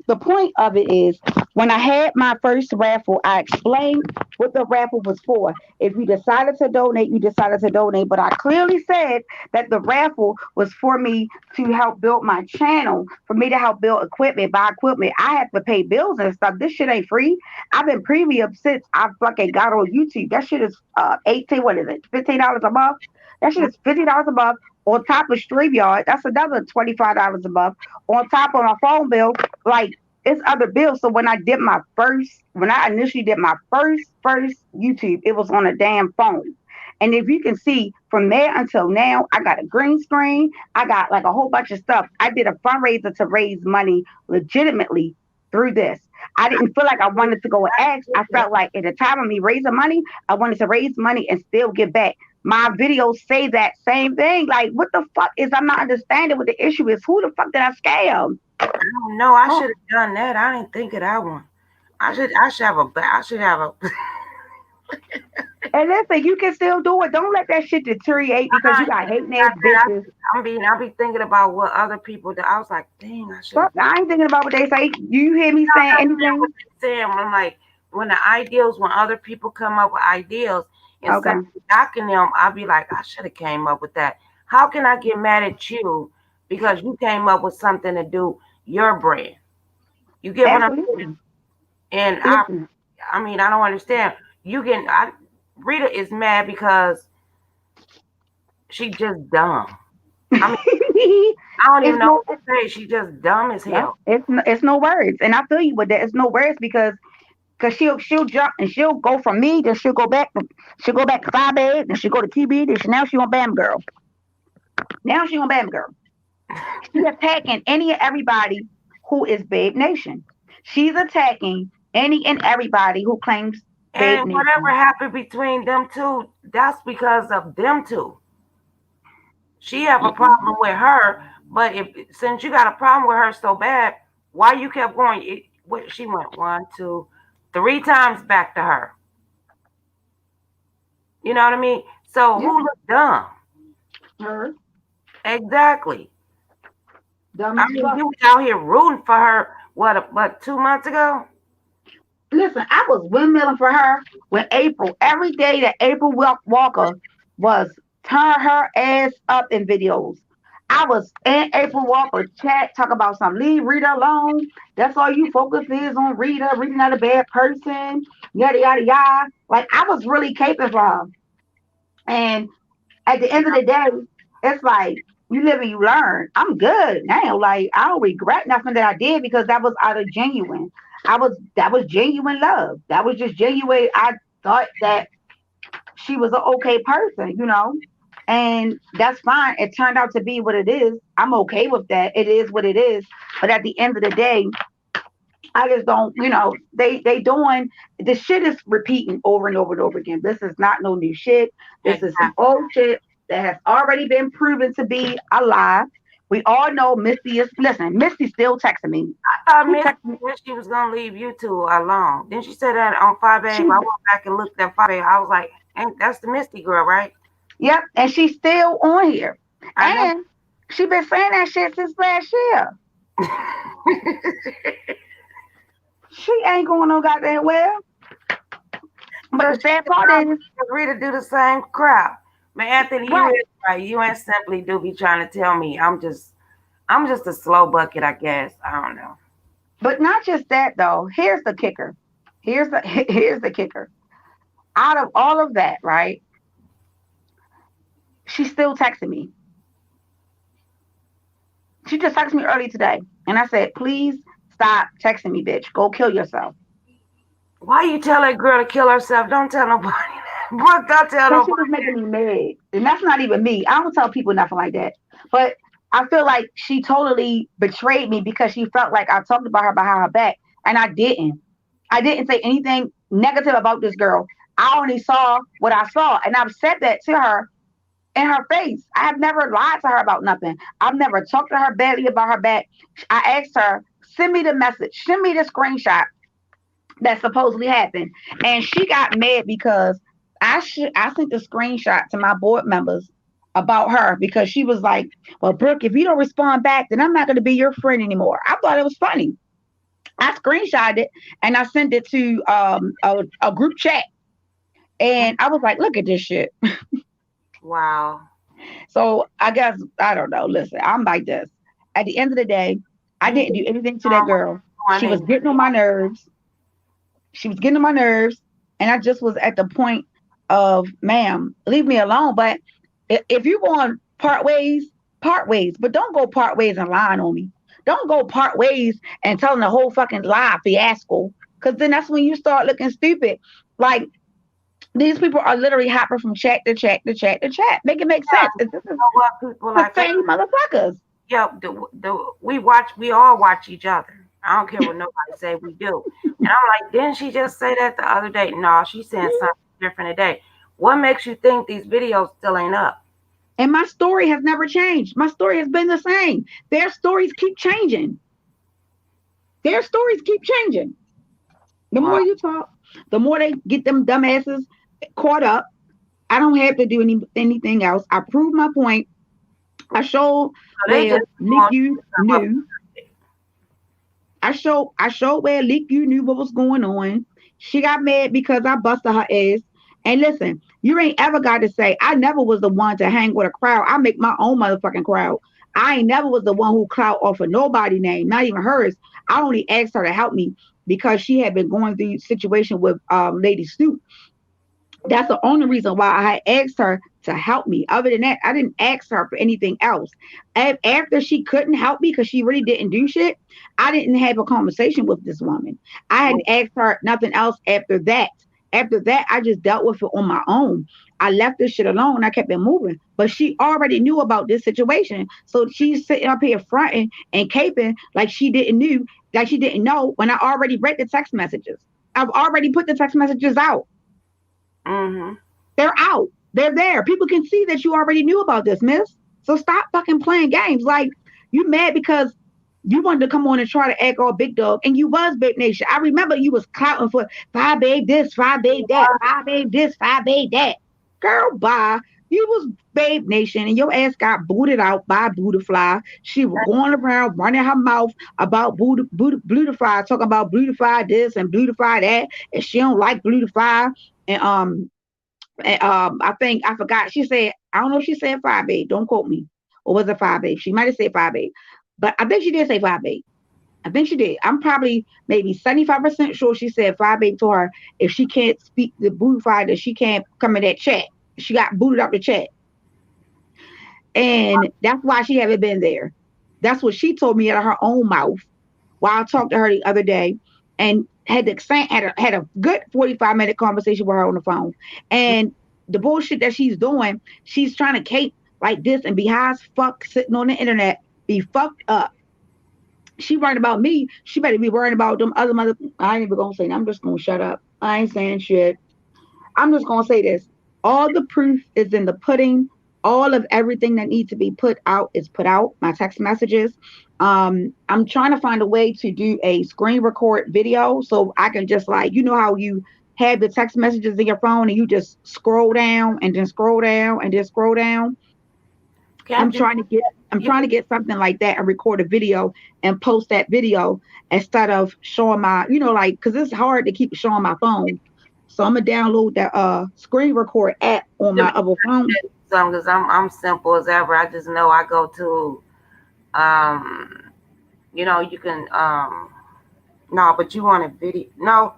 S2: The point of it is when I had my first raffle, I explained what the raffle was for. If you decided to donate, you decided to donate. But I clearly said that the raffle was for me to help build my channel, for me to help build equipment, buy equipment. I have to pay bills and stuff. This shit ain't free. I've been premium since I fucking got on YouTube. That shit is 18. What is it? $15 a month. That shit is $50 a month on top of StreamYard. That's another $25 a month on top of my phone bill. Like it's other bills. So when I initially did my first YouTube, it was on a damn phone. And if you can see from there until now, I got a green screen. I got like a whole bunch of stuff. I did a fundraiser to raise money legitimately through this. I didn't feel like I wanted to go and ask. I felt like at the time of me raising money, I wanted to raise money and still give back. My videos say that same thing. Like, what the fuck is I'm not understanding what the issue is? Who the fuck did I scam?
S1: I don't know. I
S2: Oh,
S1: should have done that. I didn't think of that one. I should have a. I should have a.
S2: and listen, you can still do it. Don't let that shit deteriorate because you got hating ass
S1: I,
S2: bitches.
S1: I be thinking about what other people do. I was like, dang, I should have.
S2: Fuck, I ain't thinking about what they say. You hear me saying
S1: What
S2: anything?
S1: they saying? I'm like, when the ideals, when other people come up with ideals, instead
S2: Okay.
S1: of knocking them, I'll be like, I should have came up with that. How can I get mad at you because you came up with something to do your brand? You get what I'm saying?
S2: Absolutely.
S1: And
S2: Listen.
S1: I mean, I don't understand. You can, Rita is mad because she just dumb. I mean, I don't even
S2: it's
S1: know
S2: no
S1: what to say. She just dumb as
S2: yeah,
S1: hell.
S2: it's no words. And I feel you with that. It's no words because she'll jump and she'll go from me, then she'll go back to Five Bag, then she'll go to QB, now she on Bam Girl. Now she on Bam Girl. She's attacking any and everybody who is Babe Nation. She's attacking any and everybody who claims Babe
S1: And whatever
S2: Nation.
S1: happened between them two, that's because of them two. She have a problem with her, but if since you got a problem with her so bad, why you kept going? What she went one, two, three times back to her. You know what I mean? So
S2: Yeah,
S1: who looked dumb?
S2: her
S1: Exactly.
S2: dumb
S1: I
S2: as
S1: mean,
S2: fuck.
S1: you was out here rooting for her. What 2 months ago?
S2: Listen, I was windmilling for her when April, every day that April Walker was turn her ass up in videos. I was in April Walker chat, talk about something. Leave Rita alone. That's all you focus is on Rita. Rita not a bad person. Yada yada yada. Like I was really caping for her. And at the end of the day, it's like you live and you learn. I'm good now. Like I don't regret nothing that I did because that was out of genuine. That was genuine love. That was just genuine. I thought that she was an okay person, and that's fine. It turned out to be what it is. I'm okay with that. It is what it is. But at the end of the day, I just don't, they doing the shit is repeating over and over and over again. This is not no new shit. This is some
S1: Exactly.
S2: old shit that has already been proven to be a lie. We all know Misty is listen. Misty still texting me.
S1: I thought
S2: She
S1: Miss
S2: texted me.
S1: she was gonna leave you two alone. Then she said that on 5A. I
S2: She
S1: went back and looked at 5A. I was like, ain't that's the Misty girl, right?
S2: yep, and she's still on here,
S1: I know.
S2: and she been saying that shit since last year. She ain't going no goddamn well. But
S1: So
S2: the
S1: she
S2: sad
S1: could
S2: part
S1: probably
S2: is,
S1: agree to do the same crap. Man, Anthony, you
S2: right.
S1: is right. You ain't simply do be trying to tell me I'm just a slow bucket, I guess. I don't know.
S2: But not just that though. Here's the kicker. Here's the kicker. Out of all of that, right? She's still texting me. She just texted me early today, and I said, "Please stop texting me, bitch. Go kill yourself."
S1: Why you tell that girl to kill herself? Don't tell nobody that. Brooke, don't tell
S2: Because she
S1: nobody
S2: was making me mad, and that's not even me. I don't tell people nothing like that. But I feel like she totally betrayed me because she felt like I talked about her behind her back, and I didn't. I didn't say anything negative about this girl. I only saw what I saw, and I've said that to her in her face. I have never lied to her about nothing. I've never talked to her badly about her back. I asked her, send me the message, send me the screenshot that supposedly happened, and she got mad because I sent the screenshot to my board members about her because she was like, "Well, Brooke, if you don't respond back, then I'm not going to be your friend anymore." I thought it was funny. I screenshotted it and I sent it to a group chat, and I was like, "Look at this shit."
S1: Wow.
S2: So I guess I don't know. Listen, I'm like this. At the end of the day, I
S1: You
S2: didn't
S1: just
S2: do anything to that girl. She was
S1: wanting.
S2: getting on my nerves. She was getting on my nerves, and I just was at the point of, ma'am, leave me alone. But if you want to part ways, but don't go part ways and lying on me. Don't go part ways and telling the whole fucking lie fiasco, because then that's when you start looking stupid. Like, these people are literally hopping from chat to chat to chat to chat. Make it make sense. This
S1: You
S2: is
S1: know what? People
S2: the
S1: like us.
S2: same motherfuckers.
S1: Yeah, we all watch each other. I don't care what nobody say, we do. And I'm like, didn't she just say that the other day? No, she's saying something different today. What makes you think these videos still ain't up?
S2: And my story has never changed. My story has been the same. Their stories keep changing. Their stories keep changing. The
S1: Wow.
S2: more you talk, the more they get them dumbasses caught up. I don't have to do anything else. I proved my point. I showed
S1: So they
S2: where
S1: just want
S2: Leak You
S1: to come up.
S2: knew. I showed where Leak You knew what was going on. She got mad because I busted her ass. And listen, you ain't ever got to say I never was the one to hang with a crowd. I make my own motherfucking crowd. I ain't never was the one who clout off of nobody name, not even hers. I only asked her to help me because she had been going through a situation with Lady Snoop. That's the only reason why I asked her to help me. Other than that, I didn't ask her for anything else. After she couldn't help me because she really didn't do shit, I didn't have a conversation with this woman. I hadn't asked her nothing else after that. After that, I just dealt with it on my own. I left this shit alone. I kept it moving. But she already knew about this situation. So she's sitting up here fronting and caping like she didn't knew, like she didn't know when I already read the text messages. I've already put the text messages out.
S1: Mm-hmm.
S2: They're out. They're there. People can see that you already knew about this, miss. So stop fucking playing games. Like, you mad because you wanted to come on and try to act all big dog, and you was Babe Nation. I remember you was clouting for five babe this, five babe that, five babe this, five babe that. Girl, bye. You was Babe Nation, and your ass got booted out by Budafly. She was going around running her mouth about Budafly, talking about Budafly this and Budafly that, and she don't like Budafly. And I think I forgot. She said, I don't know if she said 5'8". Don't quote me. Or was it 5'8"? She might have said 5'8". But I think she did say 5'8". I think she did. I'm probably maybe 75% sure she said 5'8" to her. If she can't speak the booty fire, that she can't come in that chat. She got booted out the chat. And that's why she haven't been there. That's what she told me out of her own mouth while I talked to her the other day, and had a good 45-minute conversation with her on the phone. And the bullshit that she's doing, she's trying to cape like this and be high as fuck sitting on the internet, be fucked up. She worried about me. She better be worrying about them other mother. I ain't even gonna say that. I'm just gonna shut up. I ain't saying shit. I'm just gonna say this. All the proof is in the pudding. All of everything that needs to be put out is put out. My text messages. I'm trying to find a way to do a screen record video so I can just, like, you know how you have the text messages in your phone and you just scroll down and then scroll down and then scroll down. I'm
S1: Can't you?
S2: trying to get I'm
S1: You
S2: trying to get something like that and record a video and post that video instead of showing my, like, because it's hard to keep showing my phone. So I'm gonna download that screen record app on my other phone.
S1: some because I'm simple as ever. I just know I go to you can no, but you want a video? No,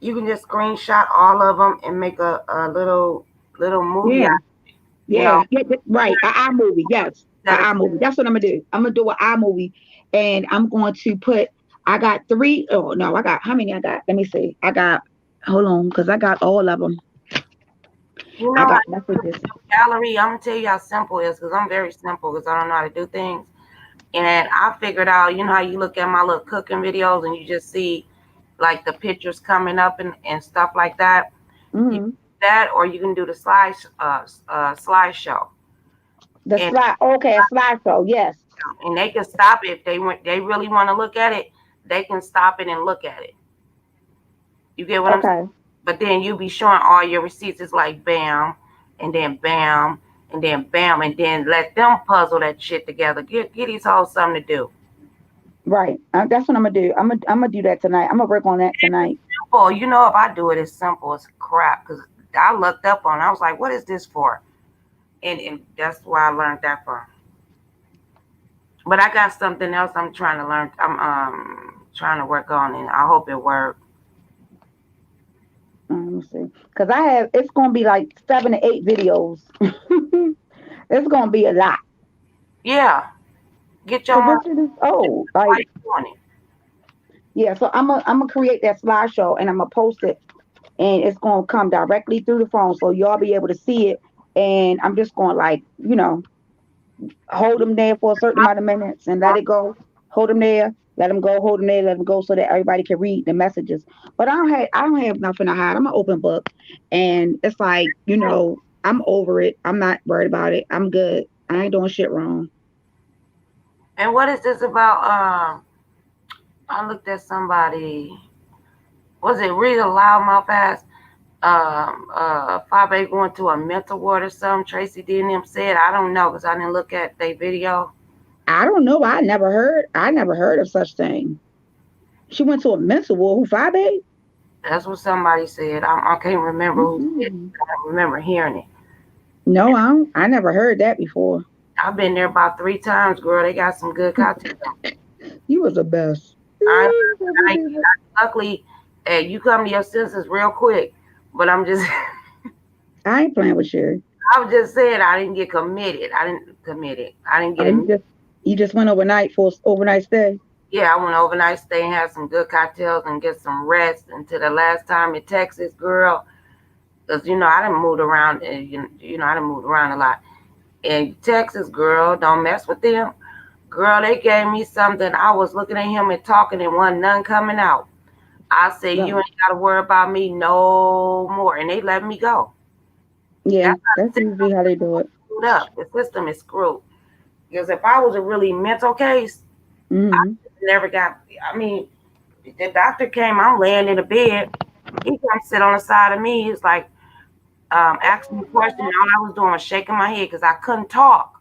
S1: you can just screenshot all of them and make a little movie
S2: Yeah,
S1: out. You know,
S2: yeah, right. A iMovie, yes, a
S1: instead of
S2: iMovie. That's what I'm gonna do. I'm gonna do an iMovie, and I'm going to put. I got three. Oh no, I got how many? I got. Let me see. I got. Hold on, because I got all of them.
S1: You
S2: I
S1: know how
S2: got messages.
S1: gallery, I'm gonna tell you how simple it is because I'm very simple because I don't know how to do things. And I figured out, you know how you look at my little cooking videos and you just see like the pictures coming up and stuff like that. You
S2: Hmm.
S1: can do that, or you can do the slideshow,
S2: The
S1: and
S2: slide. Okay, a slideshow. Yes.
S1: they can stop it if they really want to look at it. They can stop it and look at it. You get what I'm saying?
S2: Okay.
S1: But then you be showing all your receipts. It's like bam, and then bam, and then bam, and then let them puzzle that shit together. Get these hoes something to do.
S2: Right. That's what I'm gonna do. I'm gonna do that tonight. I'm gonna work on that tonight.
S1: Simple. You know, if I do it, it's simple as crap. Cause I looked up on. It. I was like, what is this for? And that's where I learned that from. But I got something else I'm trying to learn. I'm trying to work on, and I hope it works.
S2: Let me see. Cause I have. It's gonna be like 7 to 8 videos. It's gonna be a lot.
S1: Yeah, get your
S2: Cause
S1: money.
S2: this shit is
S1: Why
S2: old. Like,
S1: you doing it?
S2: yeah. So I'm gonna create that slideshow and I'm gonna post it, and it's gonna come directly through the phone, so y'all be able to see it. And I'm just gonna, like, hold them there for a certain amount of minutes and let it go. Hold them there, let them go. Hold them there, let them go, so that everybody can read the messages. But I don't have nothing to hide. I'm an open book, and it's like, I'm over it. I'm not worried about it. I'm good. I ain't doing shit wrong.
S1: And what is this about? I looked at somebody. Was it read a loudmouth ass? Fabe going to a mental ward or something. Tracy D and them said. I don't know because I didn't look at their video.
S2: I don't know. I never heard of such thing. She went to a mental ward. Who, 5A?
S1: That's what somebody said. I can't remember who said it.
S2: Mm-mm.
S1: I don't remember hearing it.
S2: No, I don't. I never heard that before.
S1: I've been there about 3 times, girl. They got some good cocktails.
S2: You was the best.
S1: I, luckily, you come to your senses real quick. But I'm just,
S2: I ain't playing with you.
S1: I was just saying I didn't get committed. I didn't commit it. I didn't
S2: Oh,
S1: get it.
S2: you just went overnight for overnight stay.
S1: Yeah, I went overnight stay and had some good cocktails and get some rest until the last time in Texas, girl. Because, I done moved around. And, I done moved around a lot. In Texas, girl, don't mess with them. Girl, they gave me something. I was looking at him and talking and wasn't none coming out. I said, you
S2: No.
S1: ain't got to worry about me no more. And they let me go.
S2: Yeah,
S1: That's how
S2: that's
S1: the
S2: usually how they do it.
S1: system is screwed up. The system is screwed. Because if I was a really mental case, I
S2: Hmm.
S1: never got, I mean, the doctor came, I'm laying in the bed. He come sit on the side of me. He's like, asking me a question. And all I was doing was shaking my head because I couldn't talk.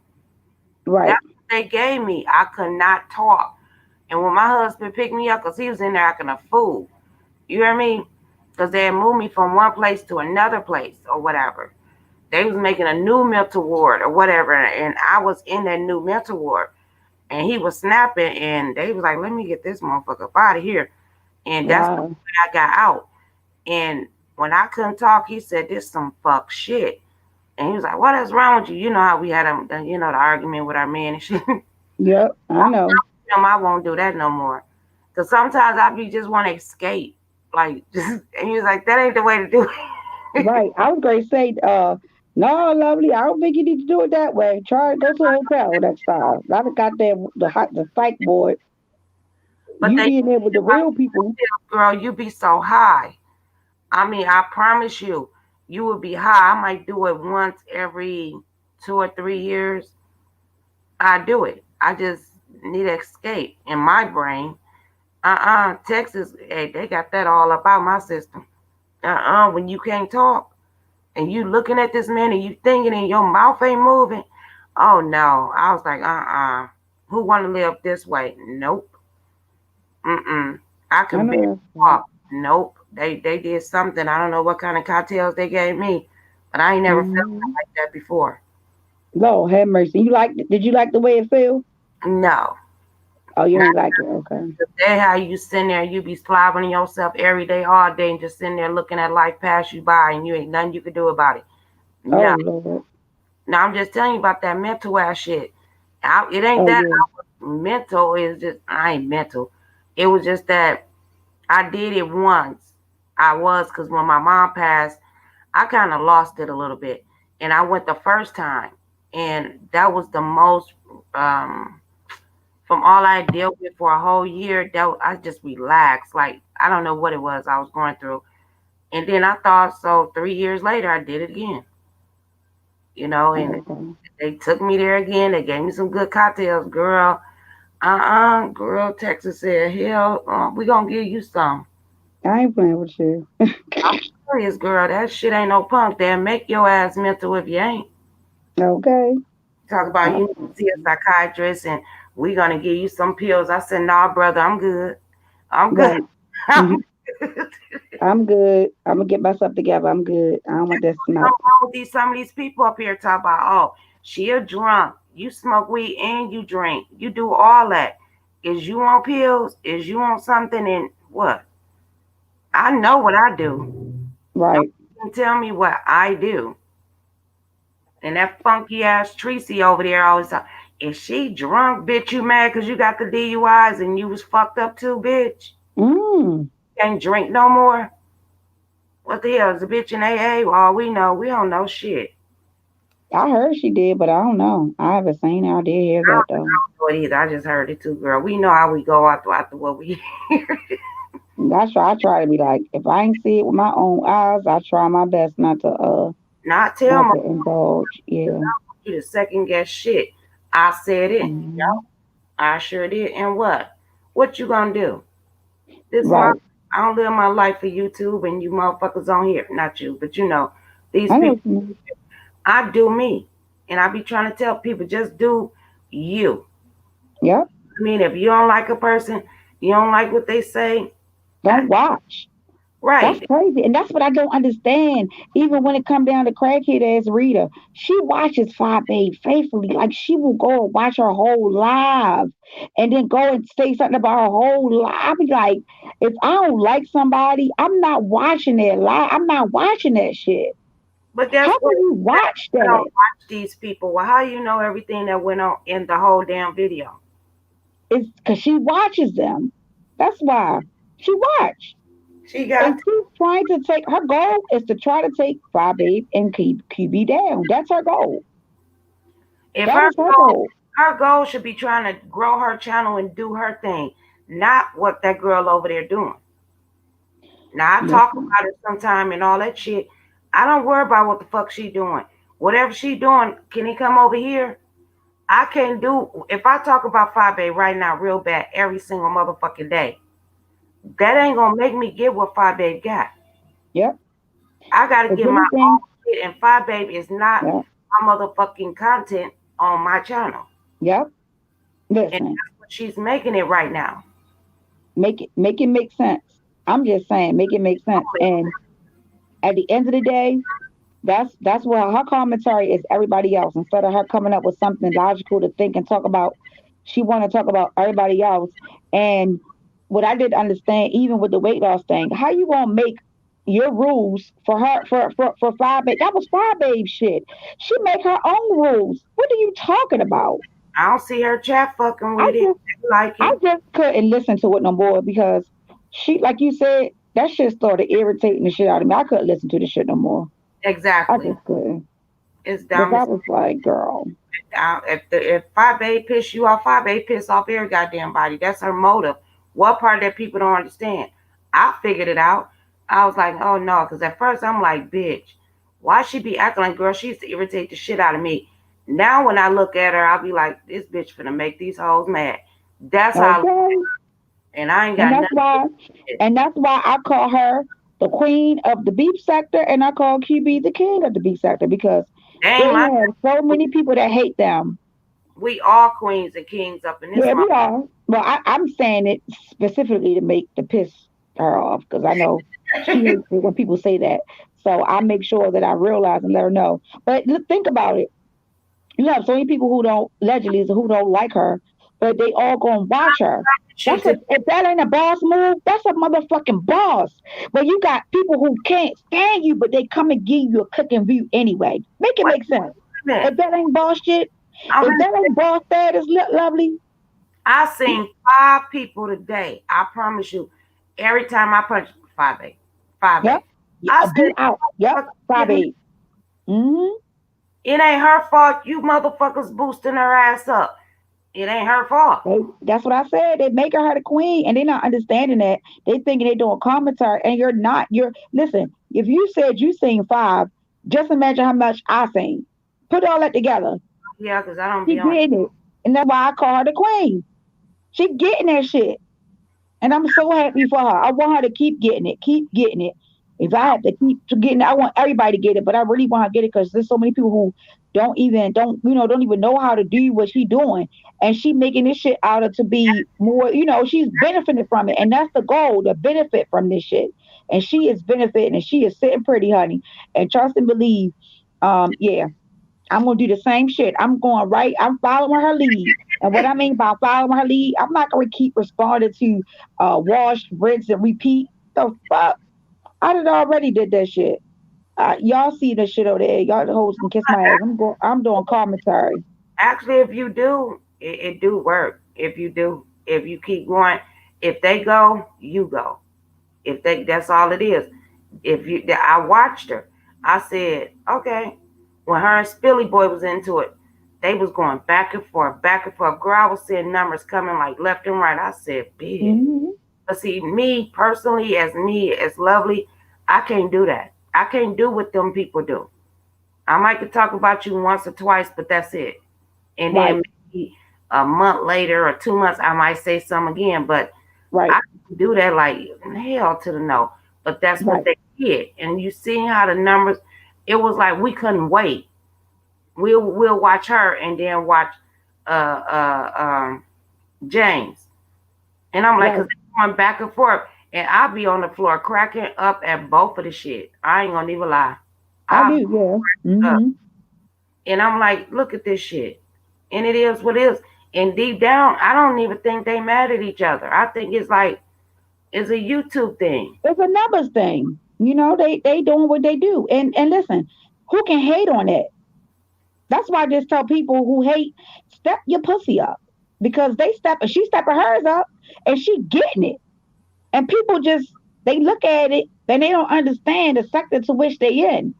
S1: That's
S2: Right.
S1: what they gave me. I could not talk. And when my husband picked me up, because he was in there acting a fool, you hear me? Because they had moved me from one place to another place or whatever. They was making a new mental ward or whatever, and I was in that new mental ward. And he was snapping, and they was like, "Let me get this motherfucker up out of here." And that's the
S2: Wow.
S1: way I got out. And when I couldn't talk, he said, "This some fuck shit." And he was like, "What is wrong with you?" You know how we had the argument with our man and shit.
S2: Yep, I know.
S1: I won't do that no more. Cause sometimes I be just want to escape, like just. And he was like, "That ain't the way to do it."
S2: Right. I was going to say, no, lovely. I don't think you need to do it that way. Try to go to a hotel next time. Not the goddamn the psych board.
S1: But
S2: You
S1: they,
S2: being there with the real people.
S1: girl, you be so high. I mean, I promise you, you would be high. I might do it once every 2 or 3 years. I do it. I just need to escape in my brain. Texas, hey, they got that all about my system. When you can't talk and you looking at this man and you thinking and your mouth ain't moving. Oh no. I was like, who want to live this way? Nope. Mm-mm. I
S2: I
S1: can barely
S2: know that's right.
S1: walk. Nope. They did something. I don't know what kind of cocktails they gave me, but I ain't never felt
S2: Mm-hmm.
S1: like that before.
S2: Lord have mercy. Did you like the way it feel?
S1: No.
S2: Oh, you
S1: Not
S2: ain't like it. Okay.
S1: they how you sitting there, you be slobbering yourself every day, all day, and just sitting there looking at life pass you by, and you ain't nothing you could do about it.
S2: Oh,
S1: No.
S2: Lord.
S1: Now I'm just telling you about that mental ass shit. It ain't
S2: Oh,
S1: that
S2: yeah.
S1: I was mental. It's just I ain't mental. It was just that I did it once. I was because when my mom passed, I kind of lost it a little bit. And I went the first time, and that was the most, um, from all I dealt with for a whole year, I just relaxed. Like, I don't know what it was I was going through. And then I thought, so 3 years later, I did it again, and
S2: Okay.
S1: they took me there again. They gave me some good cocktails, girl. Girl, Texas said, hell, we gonna give you some.
S2: I ain't playing with you.
S1: I'm serious, girl. That shit ain't no punk. They'll make your ass mental if you ain't.
S2: Okay.
S1: Talk about
S2: I,
S1: you need to see a psychiatrist and we gonna give you some pills. I said, nah, brother, I'm good. I'm good.
S2: right.
S1: I'm
S2: Mhm.
S1: good.
S2: I'm good. I'm gonna get myself together. I'm good. I don't want that
S1: Come
S2: smoke.
S1: on with some of these people up here talk about, oh, she a drunk. You smoke weed and you drink. You do all that. Is you on pills? Is you on something? And what? I know what I do.
S2: Right.
S1: Don't tell me what I do. And that funky ass Tracy over there always talk, is she drunk, bitch? You mad because you got the DUIs and you was fucked up too, bitch?
S2: Mm.
S1: Can't drink no more? What the hell is a bitch in AA? All we know, we don't know shit.
S2: I heard she did, but I don't know. I haven't seen her. I did hear
S1: I
S2: that
S1: don't
S2: though.
S1: know it either. I just heard it too, girl. We know how we go after what we hear.
S2: That's why I try to be like, if I ain't see it with my own eyes, I try my best
S1: Not tell
S2: not
S1: my
S2: to indulge. Yeah.
S1: you to second guess shit. I said it.
S2: Hmm.
S1: I sure did. And what? What you gonna do? This my
S2: Right.
S1: I don't live my life for YouTube and you motherfuckers on here. Not you, but these
S2: I know
S1: people.
S2: what you mean.
S1: I do me. And I be trying to tell people just do you.
S2: Yep.
S1: I mean, if you don't like a person, you don't like what they say, I,
S2: Don't watch. That's
S1: right.
S2: crazy. And that's what I don't understand. Even when it come down to crackhead ass Rita, she watches Five Babe faithfully. Like she will go and watch her whole live and then go and say something about her whole life. I be like, if I don't like somebody, I'm not watching their live. I'm not watching that shit.
S1: But guess
S2: How can
S1: what?
S2: you watch
S1: I don't
S2: that?
S1: watch these people. Well, how you know everything that went on in the whole damn video?
S2: It's because she watches them. That's why she watch.
S1: She got
S2: And she's trying to take her goal is to try to take Five Babe and keep QB down. That's her goal.
S1: if
S2: That
S1: her
S2: is her
S1: goal,
S2: goal.
S1: her goal should be trying to grow her channel and do her thing, not what that girl over there doing. Now I talk
S2: Listen,
S1: about it sometime and all that shit. I don't worry about what the fuck she doing. Whatever she doing, can he come over here? I can't do if I talk about 5A right now real bad every single motherfucking day. That ain't gonna make me get what 5A got.
S2: yep.
S1: I gotta
S2: If
S1: get my
S2: anything,
S1: own shit, and 5A is not
S2: yep,
S1: my motherfucking content on my channel.
S2: yep.
S1: And
S2: Listen,
S1: that's what she's making it right now.
S2: make it make sense. I'm just saying, make it make sense. And at the end of the day, that's where her commentary is everybody else. Instead of her coming up with something logical to think and talk about, she want to talk about everybody else. And what I did understand, even with the weight loss thing, how you gonna make your rules for her for Five Babe? That was Five Babe shit. She make her own rules. What are you talking about?
S1: I don't see her chat fucking
S2: I
S1: with it.
S2: just
S1: They like
S2: I
S1: it.
S2: just couldn't listen to it no more because she, like you said, that shit started irritating the shit out of me. I couldn't listen to the shit no more. I
S1: Exactly.
S2: just couldn't.
S1: It's
S2: Because
S1: dumb
S2: I
S1: as
S2: was like, girl,
S1: if 5A piss you off, 5A piss off every goddamn body. That's her motive. What part that people don't understand? I figured it out. I was like, oh no, because at first I'm like, bitch, why she be acting like girl? She used to irritate the shit out of me. Now when I look at her, I'll be like, this bitch finna make these hoes mad. That's how,
S2: okay.
S1: and I ain't
S2: And
S1: got
S2: that's
S1: nothing
S2: why
S1: to it.
S2: and that's why I call her the queen of the beef sector and I call QB the king of the beef sector because
S1: They ain't
S2: they
S1: my.
S2: have so many people that hate them.
S1: We all queens and kings up in this
S2: Yeah,
S1: month.
S2: we are. Well, I'm saying it specifically to make the piss her off because I know she hates it when people say that. So I make sure that I realize and let her know. But look, think about it. You have so many people who don't allegedly who don't like her, but they all gonna watch her.
S1: You
S2: That's a
S1: to
S2: if that ain't a boss move, that's a motherfucking boss. But you got people who can't stand you, but they come and give you a click and view anyway. Make it
S1: wait
S2: make sense.
S1: a minute.
S2: If that ain't boss shit,
S1: I'm
S2: if
S1: gonna
S2: that ain't boss status, lovely,
S1: I seen 5 people today. I promise you. Every time I punch 5A, 5A.
S2: yep,
S1: I
S2: Be
S1: said,
S2: out. Yep. Bye, babe. Mm-hmm.
S1: it ain't her fault. You motherfuckers boosting her ass up. It ain't her fault.
S2: That's what I said. They making her the queen, and they're not understanding that. They thinking they doing commentary, and you're not. You're listen. If you said you sing five, just imagine how much I sing. Put all that together.
S1: Yeah, because I don't
S2: She
S1: be on.
S2: getting it, and that's why I call her the queen. She getting that shit. And I'm so happy for her. I want her to keep getting it, keep getting it. If I have to keep to getting it, I want everybody to get it, but I really want her to get it because there's so many people who don't even know how to do what she's doing. And she making this shit out of to be more, she's benefiting from it. And that's the goal, to benefit from this shit. And she is benefiting and she is sitting pretty, honey. And trust and believe, yeah, I'm gonna do the same shit. I'm going right. I'm following her lead. And what I mean by following her lead, I'm not gonna keep responding to wash, rinse, and repeat. The fuck? I did already did that shit. Y'all see the shit over there. Y'all the hoes can kiss my ass. I'm doing commentary.
S1: Actually, if you do, it do work. If you do, if you keep going, if they go, you go. If that's all it is. If you, I watched her. I said, okay. When her and Spilly Boy was into it, they was going back and forth, back and forth. Girl, I was seeing numbers coming like left and right. I said, bitch.
S2: Mm-hmm.
S1: But see, me as lovely, I can't do that. I can't do what them people do. I might talk about you once or twice, but that's it. And
S2: Right,
S1: then maybe a month later or 2 months, I might say something again. But
S2: right,
S1: I can do that like hell to the no. But that's what
S2: right.
S1: they did. And you see how the numbers, it was like we couldn't wait. We'll watch her and then watch uh uh um James. And I'm like,
S2: Right.
S1: cause they're going back and forth. And I'll be on the floor cracking up at both of the shit. I ain't gonna even lie.
S2: I
S1: I'll
S2: do,
S1: be
S2: yeah.
S1: up.
S2: Mm-hmm.
S1: And I'm like, look at this shit. And it is what it is. And deep down, I don't even think they mad at each other. I think it's like it's a YouTube thing.
S2: It's a numbers thing. They doing what they do. And listen, who can hate on that? That's why I just tell people who hate, step your pussy up. Because she's stepping hers up and she getting it. And people just, they look at it and they don't understand the sector to which they in.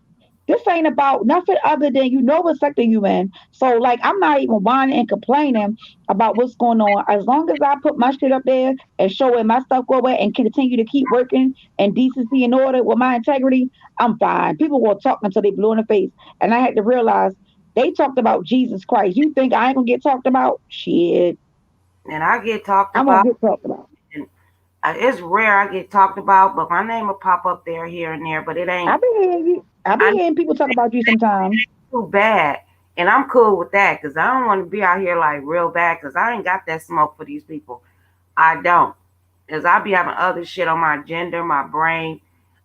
S2: This ain't about nothing other than what sector you in. So like I'm not even whining and complaining about what's going on. As long as I put my shit up there and show it my stuff go away and continue to keep working and decency and order with my integrity, I'm fine. People will talk until they blue in the face. And I had to realize they talked about Jesus Christ. You think I ain't gonna get talked about? Shit.
S1: And I get talked
S2: I'm gonna
S1: about.
S2: get talked about.
S1: And it's rare I get talked about, but my name will pop up there, here and there. But it ain't.
S2: I be hearing you. I be
S1: I
S2: hearing people talk about you sometimes.
S1: too bad. And I'm cool with that because I don't want to be out here like real bad because I ain't got that smoke for these people. I don't. Because I be having other shit on my agenda, my brain.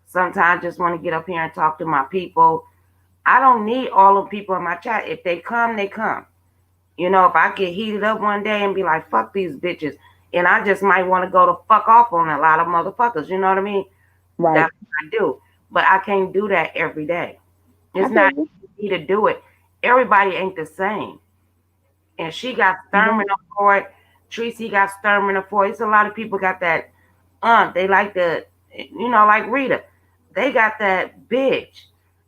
S1: Sometimes just want to get up here and talk to my people. I don't need all the people in my chat. If they come, they come. If I get heated up one day and be like, fuck these bitches, and I just might want to go to fuck off on a lot of motherfuckers, you know what I mean?
S2: Right.
S1: That's what I do. But I can't do that every day.
S2: I
S1: It's
S2: feel
S1: not
S2: you.
S1: easy to do it. Everybody ain't the same. And she got Thurman
S2: Right.
S1: for it. Tracy got Thurman for it. It's a lot of people got that they like the, like Rita. They got that bitch.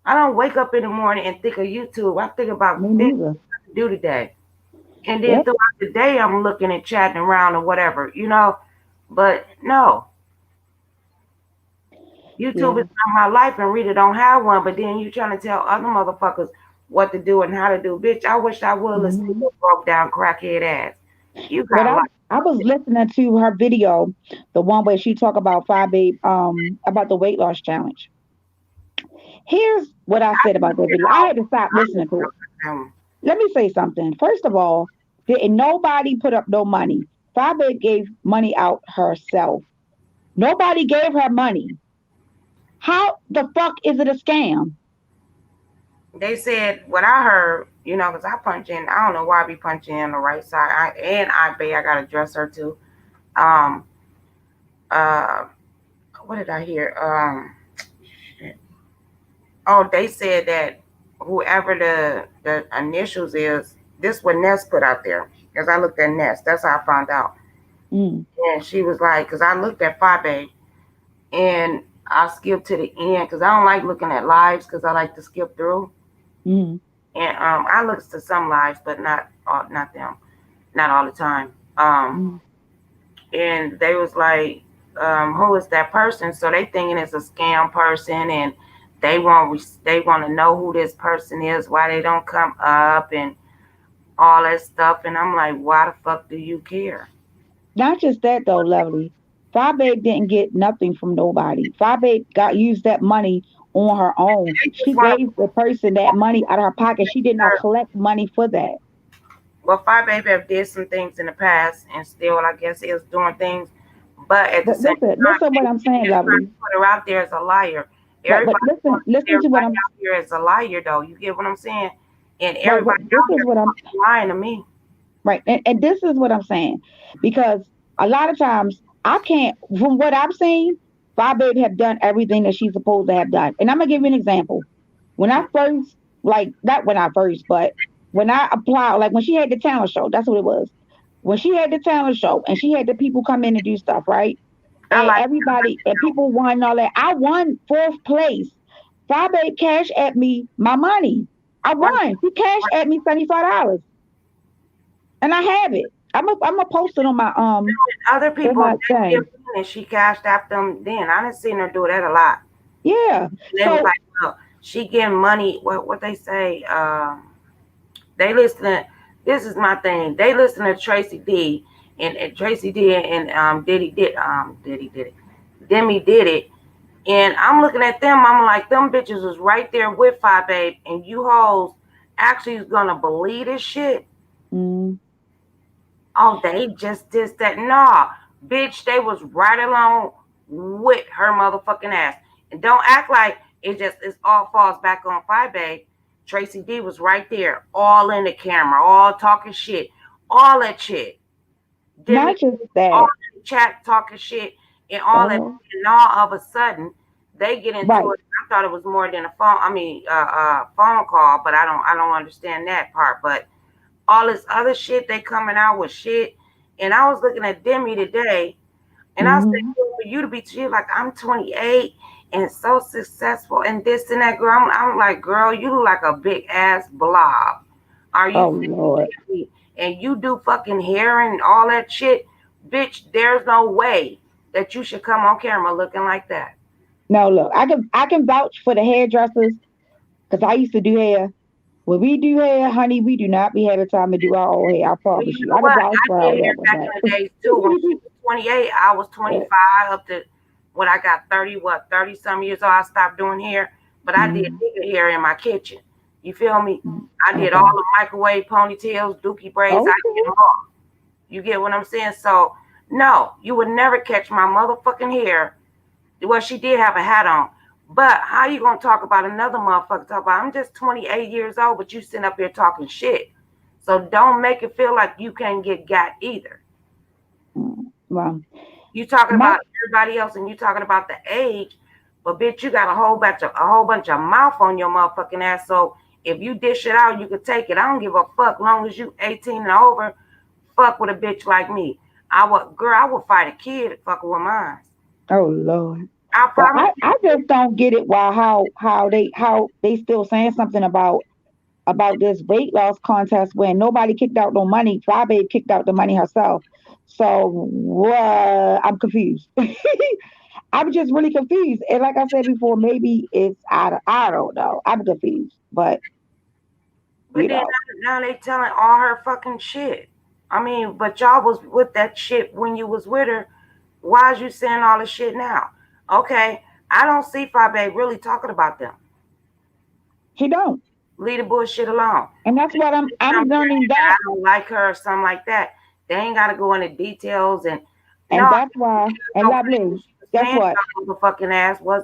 S1: I don't wake up in the morning and think of YouTube. I think about
S2: Me
S1: bitch
S2: neither.
S1: what to do today. And then
S2: Yep.
S1: throughout the day I'm looking and chatting around or whatever. But no, YouTube
S2: Yeah.
S1: is not my life and Rita don't have one, but then you trying to tell other motherfuckers what to do and how to do. Bitch, I wish I would listen to
S2: Hmm.
S1: your broke down crackhead ass. You
S2: But
S1: got
S2: I
S1: like
S2: I was listening to her video, the one where she talk about about the weight loss challenge. Here's what I said about that video. I had to stop listening to it.
S1: um,
S2: Let me say something. First of all, didn't nobody put up no money. Fabe gave money out herself. Nobody gave her money. How the fuck is it a scam?
S1: they said what I heard, because I punch in. I don't know why I be punching in the right side. I gotta dress her too. Um, uh, what did I hear? Shit. Oh, they said that whoever the initials is, this what Ness put out there. Because I looked at Ness, that's how I found out.
S2: Mm,
S1: And she was like, because I looked at Fabe, and I'll skip to the end because I don't like looking at lives because I like to skip through.
S2: Mm-hmm.
S1: And I look to some lives, but not them, not all the time. Um,
S2: Mm-hmm.
S1: and they was like, who is that person? So they thinking it's a scam person, and they want to know who this person is, why they don't come up, and all that stuff. And I'm like, why the fuck do you care?
S2: Not just that though, Lovely. Fi Babe didn't get nothing from nobody. Fi Babe got used that money on her own.
S1: They just
S2: She
S1: want to.
S2: gave the person that money out of her pocket. She did not collect money for that.
S1: Well, Five Baby have did some things in the past, and still, I guess, is doing things. But at the
S2: But
S1: same time,
S2: listen what I'm
S1: they
S2: saying,
S1: just trying
S2: Lovely.
S1: to put her out there as a liar.
S2: Right, but
S1: Everybody wants
S2: listen to what
S1: everybody
S2: I'm
S1: out here as a liar, though. You get what I'm saying? And
S2: right.
S1: everybody
S2: This
S1: out
S2: is
S1: here
S2: what I'm
S1: fucking lying to me.
S2: right, and this is what I'm saying because a lot of times I can't. From what I've seen, Fi Babe have done everything that she's supposed to have done. And I'm gonna give you an example. When I first, like, not when I first, but when I applied, like when she had the talent show, that's what it was. When she had the talent show and she had the people come in and do stuff, right?
S1: I
S2: And
S1: like
S2: everybody and people won and all that. I won fourth place. Fi Babe cash at me my money. I
S1: right.
S2: won. She cash at me $75, and I have it. I'm a post it
S1: Other
S2: on
S1: people
S2: my
S1: they give
S2: thing.
S1: in and she cashed after them. Then I didn't see her do that a lot.
S2: Yeah.
S1: And they was
S2: So
S1: like, look, she getting money. What they say? They listen to, this is my thing. They listen to Tracy D and Tracy D and Diddy did it. Demi did it. And I'm looking at them, I'm like, them bitches was right there with Five Babe, and you hoes actually is gonna believe this shit.
S2: mm,
S1: Oh, they just did that. Nah, bitch, they was right along with her motherfucking ass. And don't act like it's all falls back on Five Babe. Tracy D was right there, all in the camera, all talking shit, all that shit. Demi
S2: not just
S1: all
S2: that.
S1: in the chat talking shit and all that.
S2: Uh,
S1: And all of a sudden, they get into
S2: right.
S1: it. I thought it was more than a phone. I mean, phone call, but I don't understand that part. But all this other shit, they coming out with shit. And I was looking at Demi today, and I said,
S2: Mm-hmm.
S1: for you to be she like, I'm 28 and so successful and this and that, girl. I'm like, girl, you look like a big ass blob. Are you
S2: Oh Lord.
S1: kidding me? And you do fucking hair and all that shit, bitch. There's no way that you should come on camera looking like that.
S2: No, look, I can vouch for the hairdressers because I used to do hair. When we do hair, honey, we do not be having time to do our own hair. I
S1: Well,
S2: promise
S1: you
S2: you.
S1: know
S2: I can
S1: what?
S2: vouch
S1: I
S2: for
S1: did
S2: all
S1: hair
S2: that
S1: back in the
S2: one,
S1: days too. When she was 28, I was
S2: but
S1: 25 up to when I got 30, 30 some years old. I stopped doing hair, but I did
S2: mm,
S1: nigga hair in my kitchen. You feel me? I did all
S2: okay,
S1: the microwave ponytails, dookie braids. I did
S2: okay.
S1: them all. You get what I'm saying? So, no, you would never catch my motherfucking hair. Well, she did have a hat on. But how you gonna talk about another motherfucker? Talk about I'm just 28 years old, but you sitting up here talking shit. So don't make it feel like you can't get got either.
S2: Well,
S1: You talking
S2: my
S1: about everybody else and you talking about the age, but bitch, you got a whole bunch of mouth on your motherfucking ass. So if you dish it out, you could take it. I don't give a fuck long as you 18 and over. Fuck with a bitch like me. I would fight a kid fucking with mine.
S2: oh Lord.
S1: I
S2: But
S1: promise
S2: I
S1: you.
S2: just don't get it why how they still saying something about this weight loss contest when nobody kicked out no money. Fly Babe kicked out the money herself. So what? I'm confused. I'm just really confused. And like I said before, maybe it's I don't know. I'm confused. But
S1: But
S2: you
S1: then
S2: know,
S1: now they telling all her fucking shit. I mean, but y'all was with that shit when you was with her. Why is you saying all this shit now? Okay, I don't see Fabe really talking about them.
S2: she don't.
S1: Leave the bullshit alone.
S2: And that's what I'm learning
S1: That I
S2: that.
S1: don't like her or something like that. They ain't gotta go into details and
S2: And
S1: no,
S2: that's why and
S1: no
S2: lovely.
S1: she was
S2: Guess
S1: saying
S2: what?
S1: your motherfucking ass was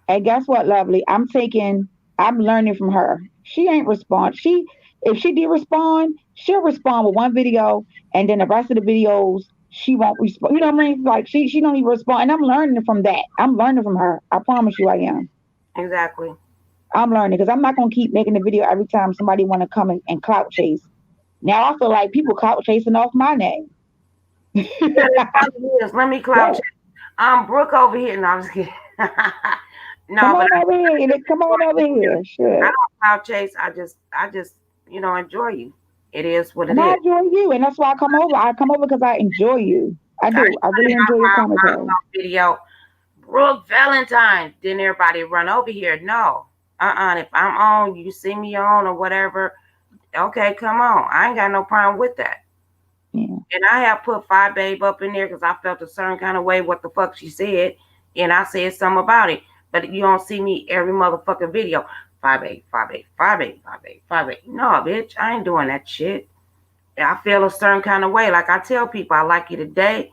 S2: And guess what, lovely? I'm learning from her. She ain't respond. If she did respond, she'll respond with one video and then the rest of the videos she won't respond. You know what I mean? Like she don't even respond. And I'm learning from that. I'm learning from her. I promise you I am.
S1: exactly.
S2: I'm learning because I'm not gonna keep making the video every time somebody wanna come and clout chase. Now I feel like people clout chasing off my name.
S1: Yeah, the funny is, let me clout
S2: Yeah.
S1: you. Brooke over here. No, I'm just kidding.
S2: Come
S1: No, but
S2: on over here. Come on over here.
S1: I
S2: Shit.
S1: don't cloud chase. I just enjoy you. It is what it
S2: And I
S1: is.
S2: enjoy you. And that's why I come over. I come over because I enjoy you. I
S1: I
S2: do. I really enjoy your commentary.
S1: video. Brooke Valentine. Didn't everybody run over here? No. If I'm on, you see me on or whatever. Okay, come on. I ain't got no problem with that.
S2: Yeah.
S1: And I have put Five Babe up in there because I felt a certain kind of way what the fuck she said, and I said something about it. But you don't see me every motherfucking video. Five Babe, Five Babe, Five Babe, Five Babe, Five Babe. No, bitch, I ain't doing that shit. I feel a certain kind of way. Like I tell people, I like you today,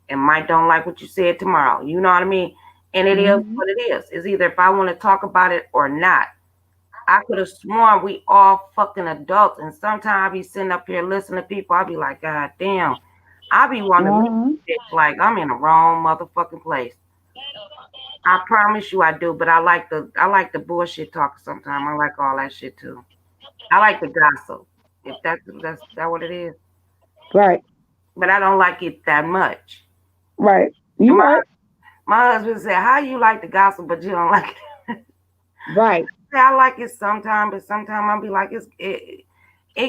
S1: and might don't like what you said tomorrow. You know what I mean? And it is
S2: Mm-hmm.
S1: what it is. It's either if I want to talk about it or not. I could have sworn we all fucking adults, and sometimes I be sitting up here listening to people. I be like, God damn, I be wanting to meet
S2: Uh-huh.
S1: this bitch like I'm in the wrong motherfucking place. I promise you I do, but I like the bullshit talk sometimes. I like all that shit too. I like the gossip. If that's that what it is.
S2: Right.
S1: But I don't like it that much.
S2: Right.
S1: And
S2: You
S1: my
S2: right.
S1: my husband said, how you like the gossip but you don't like it?
S2: Right.
S1: I like it sometimes, but sometimes I'll be like it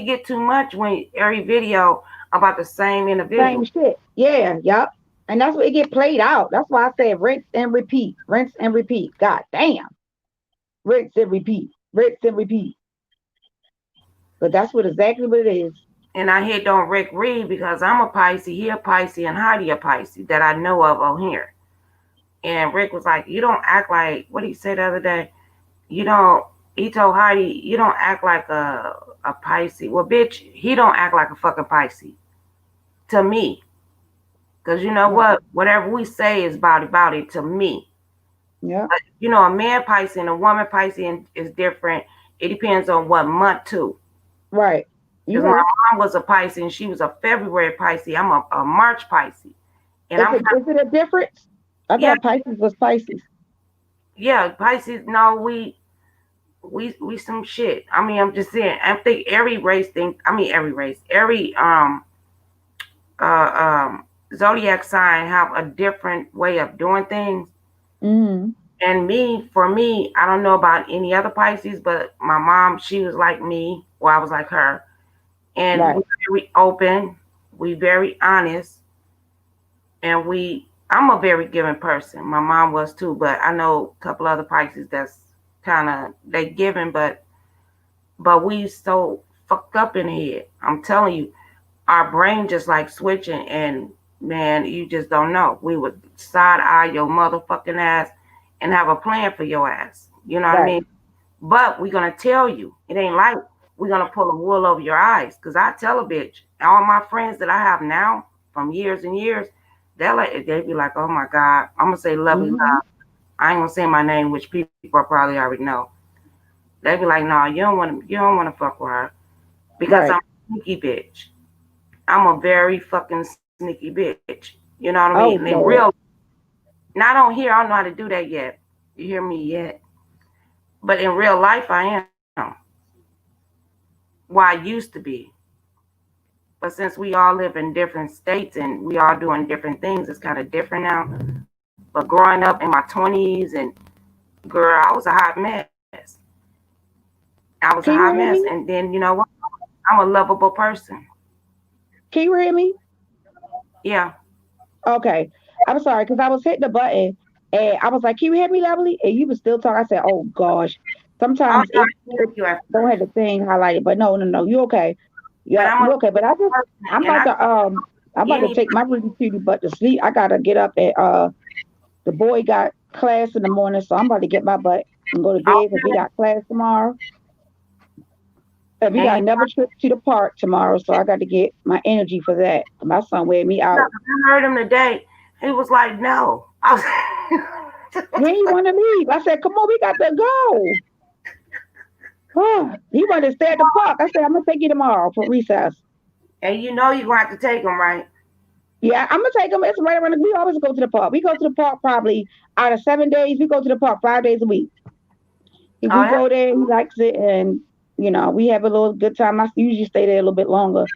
S1: get too much when every video about the same
S2: Same
S1: individual.
S2: shit. Yeah. Yup. And that's what it get played out. That's why I said rinse and repeat. Rinse and repeat. God damn. Rinse and repeat. Rinse and repeat. But that's what exactly what it is.
S1: And I hit on Rick Reed because I'm a Pisces, he a Pisces, and Heidi a Pisces that I know of on here. And Rick was like, "You don't act like what did he say the other day? You don't." He told Heidi, "You don't act like a Pisces." Well, bitch, he don't act like a fucking Pisces to me. Cause you know
S2: Right.
S1: what? Whatever we say is about it to me.
S2: Yeah.
S1: A man Pisces and a woman Pisces is different. It depends on what month too.
S2: Right. You
S1: Because my
S2: right.
S1: mom was a Pisces and she was a February Pisces. I'm a March Pisces. And I'm kind
S2: Is it a difference? I
S1: yeah,
S2: thought Pisces was Pisces.
S1: yeah, Pisces, no, we some shit. I mean, I'm just saying, I think every race thing I mean every race, every zodiac sign have a different way of doing things.
S2: Mm-hmm.
S1: And for me, I don't know about any other Pisces, but my mom, she was like me, or I was like her. And
S2: Right.
S1: we very open, we very honest, and I'm a very giving person. My mom was too, but I know a couple other Pisces that's kind of they giving, but we so fucked up in the head. I'm telling you, our brain just like switching, and man, you just don't know. We would side eye your motherfucking ass and have a plan for your ass. You know what I
S2: Right.
S1: mean? But we're gonna tell you. It ain't like we're gonna pull a wool over your eyes. Cause I tell a bitch, all my friends that I have now from years and years, they be like, oh my God, I'm gonna say lovely
S2: Mm-hmm.
S1: love. I ain't gonna say my name, which people probably already know. They be like, no, you don't wanna fuck with her because I'm
S2: Right.
S1: a sneaky bitch. I'm a very fucking sneaky bitch. You know what I mean? And in
S2: Oh
S1: real,
S2: Lord.
S1: not on here, I don't know how to do that yet. You hear me yet? But in real life, I am. Well, I used to be. But since we all live in different states and we all doing different things, it's kind of different now. But growing up in my 20s and girl, I was a hot mess. I was a hot
S2: Can you
S1: mess.
S2: hear
S1: And
S2: me?
S1: then, you know what? I'm a lovable person.
S2: Can you hear me?
S1: Yeah.
S2: Okay. I'm sorry because I was hitting the button and I was like, "Can you hear me, lovely?" And you was still talking. I said, "Oh gosh."
S1: Oh,
S2: Sometimes
S1: no, I
S2: it
S1: hear you at
S2: don't have
S1: first.
S2: the thing highlighted, but no, no, no. You okay?
S1: But
S2: Yeah,
S1: I'm a
S2: you okay? But I
S1: lovable
S2: just
S1: person. And I tell
S2: I'm about to
S1: anybody,
S2: take my really cutie butt to sleep. I gotta get up at the boy got class in the morning, so I'm about to get my butt and go to bed because he
S1: okay,
S2: got class tomorrow. And we got
S1: and
S2: another trip to the park tomorrow, so I got to get my energy for that. My son wear me
S1: no,
S2: out.
S1: I heard him today. He was like, no. I was,
S2: He ain't want to leave. I said, "Come on, we got to go." He wanted to stay at the park. I said, "I'm gonna take you tomorrow for recess."
S1: and you know you're going to have to take him, right?
S2: Yeah, I'm gonna take him. It's right around. We always go to the park. We go to the park probably out of 7 days. We go to the park 5 days a week. If
S1: Oh,
S2: we
S1: that's
S2: go there, he likes it, and we have a little good time. I usually stay there a little bit longer.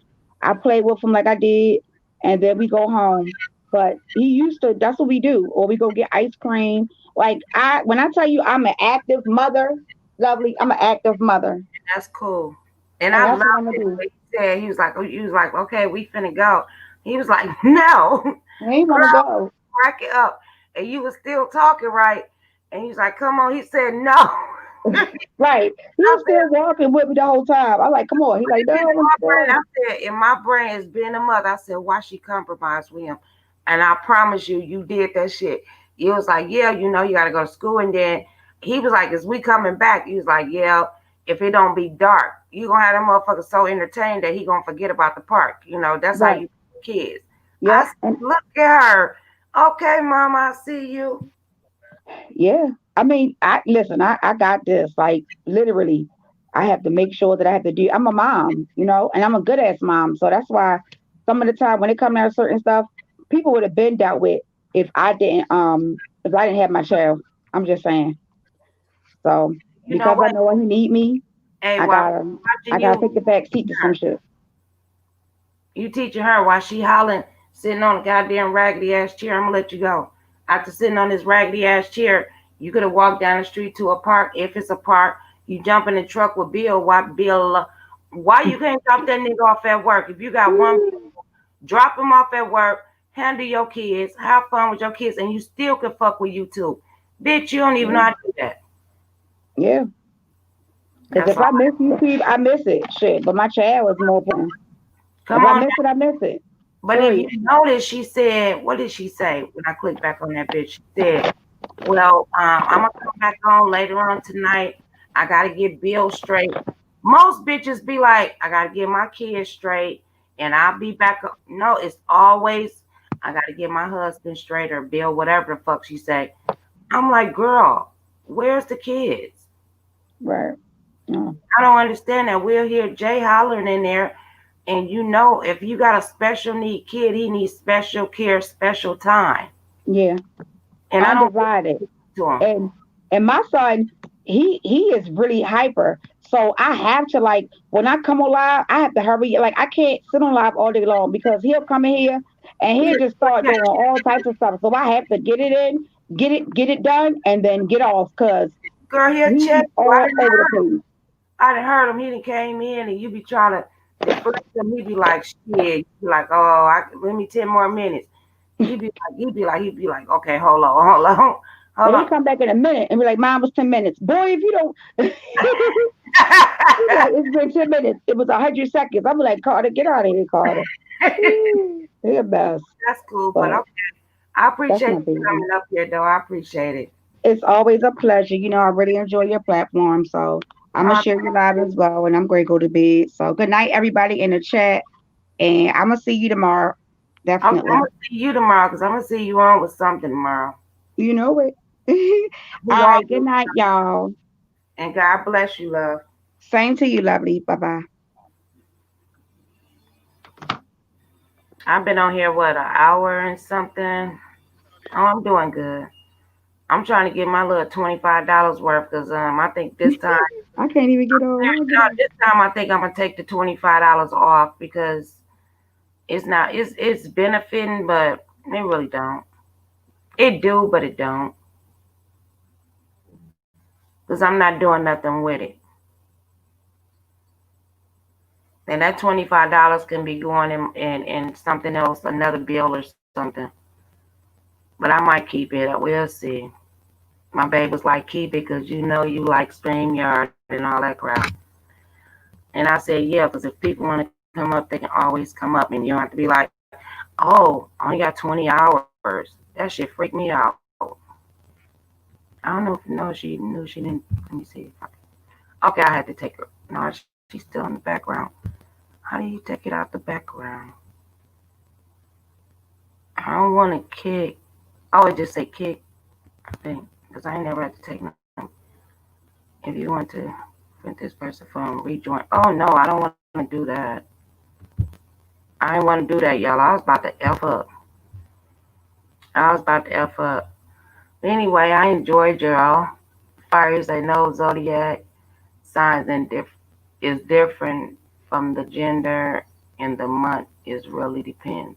S2: I play with him like I did, and then we go home. But he used to. That's what we do. Or we go get ice cream, Like when I tell you I'm an active mother, lovely, I'm an active mother,
S1: That's cool. And
S2: and
S1: I
S2: that's
S1: loved
S2: what I'm gonna
S1: it
S2: do.
S1: when he said, he was like, okay, we finna go. He was like, no,
S2: I ain't want to
S1: girl,
S2: go.
S1: crack it up. And you was still talking right. And he was like, come on. He said, no. I
S2: Right. He was
S1: said,
S2: still walking with me the whole time. I'm like, come on. He like, no,
S1: in
S2: I want
S1: my
S2: to
S1: brain,
S2: go.
S1: I said, in my brain, as being a mother, I said, why she compromised with him? And I promise you, you did that shit. You was like, yeah, you got to go to school. And then he was like, is we coming back? He was like, yeah, if it don't be dark, you going to have that motherfucker so entertained that he going to forget about the park. That's how
S2: Right.
S1: you kids. I
S2: Yep.
S1: said,
S2: And
S1: look at her. Okay, mom, I see you.
S2: yeah, I mean, I listen. I got this. Like literally, I have to make sure that I have to do. I'm a mom, and I'm a good ass mom. So that's why some of the time when it comes down to certain stuff, people would have been dealt with if I didn't have my child. I'm just saying. So
S1: You know
S2: because I
S1: what?
S2: know when he need me,
S1: Hey,
S2: I
S1: while
S2: gotta I
S1: watching
S2: gotta
S1: you,
S2: take the back seat to some shit.
S1: you teaching her while she hollering, sitting on a goddamn raggedy ass chair. I'm gonna let you go. After sitting on this raggedy ass chair, you could have walked down the street to a park. If it's a park, you jump in the truck with Bill. Why Bill? Why you can't drop that nigga off at work? If you got one, drop him off at work. Handle your kids. Have fun with your kids, and you still can fuck with you too. Bitch, you don't even know
S2: Yeah,
S1: how to do that.
S2: yeah. Because
S1: That's
S2: if
S1: all.
S2: I miss YouTube, I miss it. Shit, but my child is more important. If
S1: Come
S2: I
S1: on.
S2: miss it, I miss it.
S1: But if you
S2: Period.
S1: notice, she said, what did she say when I clicked back on that bitch? She said, well, I'm gonna come back on later on tonight. I gotta get bills straight. Most bitches be like, I gotta get my kids straight and I'll be back. No, it's always, I gotta get my husband straight or bill, whatever the fuck she say. I'm like, girl, where's the kids?
S2: Right. No.
S1: I don't understand that. We'll hear Jay hollering in there. And if you got a special need kid, he needs special care, special time.
S2: Yeah.
S1: And I don't give
S2: Undivided.
S1: it to him.
S2: And my son, he is really hyper. So I have to like when I come on live, I have to hurry. Like I can't sit on live all day long because he'll come in here and he'll just start doing all types of stuff. So I have to get it in, get it done, and then get off because
S1: Girl, he'll check
S2: he's
S1: you.
S2: all over the place.
S1: I done heard him. He done came in and you be trying to deflect him. He be like, shit. You be like, oh, let me 10 more minutes. He be like, okay, hold
S2: And he
S1: on.
S2: come back in a minute and be like, "Mine was 10 minutes, boy. If you don't." He's like, "It's been 10 minutes. It was 100 seconds." I'm like, "Carter, get out of here, Carter." He a mess,
S1: That's cool, but
S2: but
S1: okay. I
S2: that's
S1: appreciate
S2: my
S1: you
S2: baby.
S1: coming up here, though. I appreciate it.
S2: It's always a pleasure. I really enjoy your platform. So I'm gonna
S1: Uh,
S2: share your live as well, and I'm going to go to bed. So good night, everybody in the chat, and I'm gonna see you tomorrow.
S1: okay, I'm
S2: Definitely.
S1: gonna see you tomorrow because I'm gonna see you on with something tomorrow.
S2: You know it.
S1: We
S2: All
S1: all
S2: right. Good night, y'all.
S1: and God bless you, love.
S2: Same to you, lovely. Bye bye.
S1: I've been on here what, an hour and something. Oh, I'm doing good. I'm trying to get my little $25 worth because I think this time,
S2: I can't even get on. How I get
S1: no,
S2: on?
S1: this time I think I'm gonna take the $25 off because it's not it's benefiting, but it really don't. It do, but it don't because I'm not doing nothing with it. And that $25 can be going in something else, another bill or something. But I might keep it. We'll see. My babe was like, keep it because you like StreamYard and all that crap. And I said, yeah, because if people want to come up, they can always come up, and you don't have to be like, oh, I only got 20 hours. That shit freaked me out. I don't know if she knew she didn't. Let me see. Okay, I had to take her. No, she's still in the background. How do you take it out the background? I don't want to kick. Oh, it just say kick, I think, because I ain't never had to take none. If you want to print this person phone, rejoin. Oh no, I don't want to do that. I didn't want to do that, y'all. I was about to F up. I was about to F up. Anyway, I enjoyed y'all. Fires, I know zodiac signs is different from the gender and the month is really depends.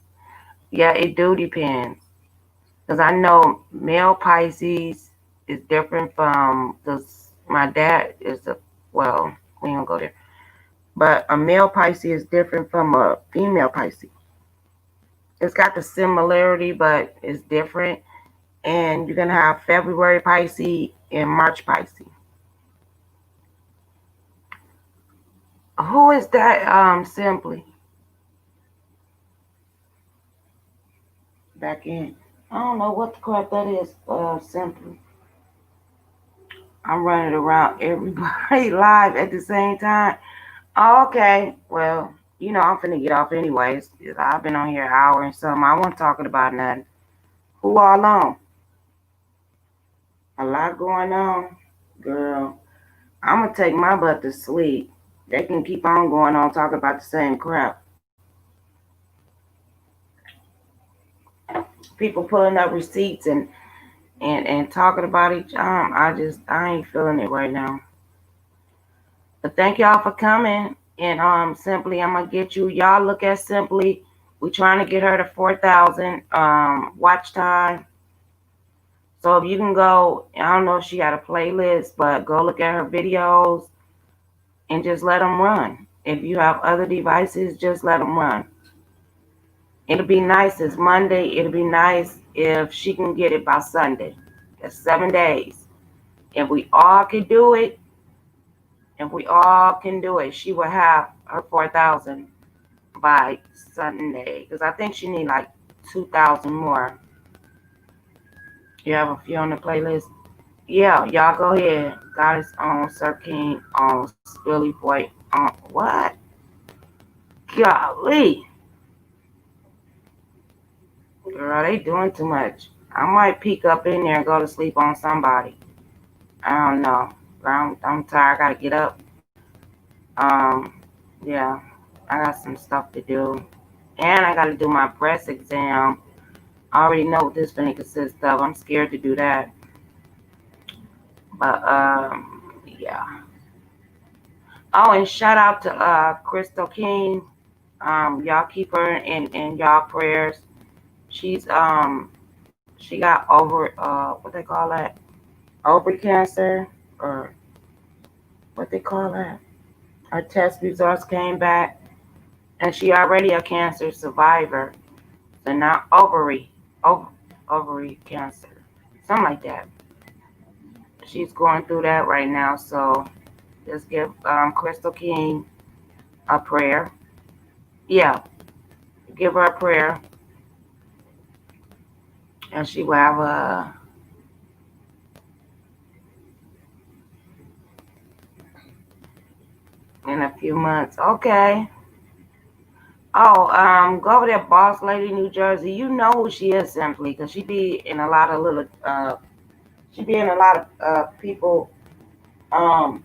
S1: Yeah, it do depend. Because I know male Pisces. is different from my dad is well, we don't go there. But a male Pisces is different from a female Pisces. It's got the similarity, but it's different. And you're gonna have February Pisces and March Pisces. Who is that? Simply back in. I don't know what the crap that is. Simply. I'm running around everybody live at the same time. Oh, okay. Well, I'm finna get off anyways. I've been on here an hour and something. I wasn't talking about nothing. Who all on? A lot going on. Girl, I'm gonna take my butt to sleep. They can keep on going on talking about the same crap. People pulling up receipts and talking about each I ain't feeling it right now. But thank y'all for coming. And Simply, I'm gonna get you. Y'all look at Simply. We trying to get her to 4,000 watch time. So if you can go, I don't know if she got a playlist, but go look at her videos and just let them run. If you have other devices, just let them run. It'll be nice. It's Monday. It'll be nice if she can get it by Sunday. That's 7 days. If we all can do it, she will have her 4,000 by Sunday. Because I think she need like 2,000 more. You have a few on the playlist? Yeah, y'all go ahead. Goddess on, Sir King on, Billy Boy on. What? Golly. Girl, they doing too much. I might peek up in there and go to sleep on somebody. I don't know. I'm tired. I gotta get up. Um, yeah, I got some stuff to do. And I gotta do my breast exam. I already know what this thing consists of. I'm scared to do that. But, yeah. Oh, and shout out to Crystal King. Y'all keep her in y'all prayers. She got what they call that? Ovary cancer, or what they call that? Her test results came back, and she already a cancer survivor. So now ovary cancer, something like that. She's going through that right now. So just give Crystal King a prayer. Yeah, give her a prayer, and she will have in a few months. Okay. Oh, go over there, Boss Lady, New Jersey. You know who she is, Simply, because she be in a lot of people um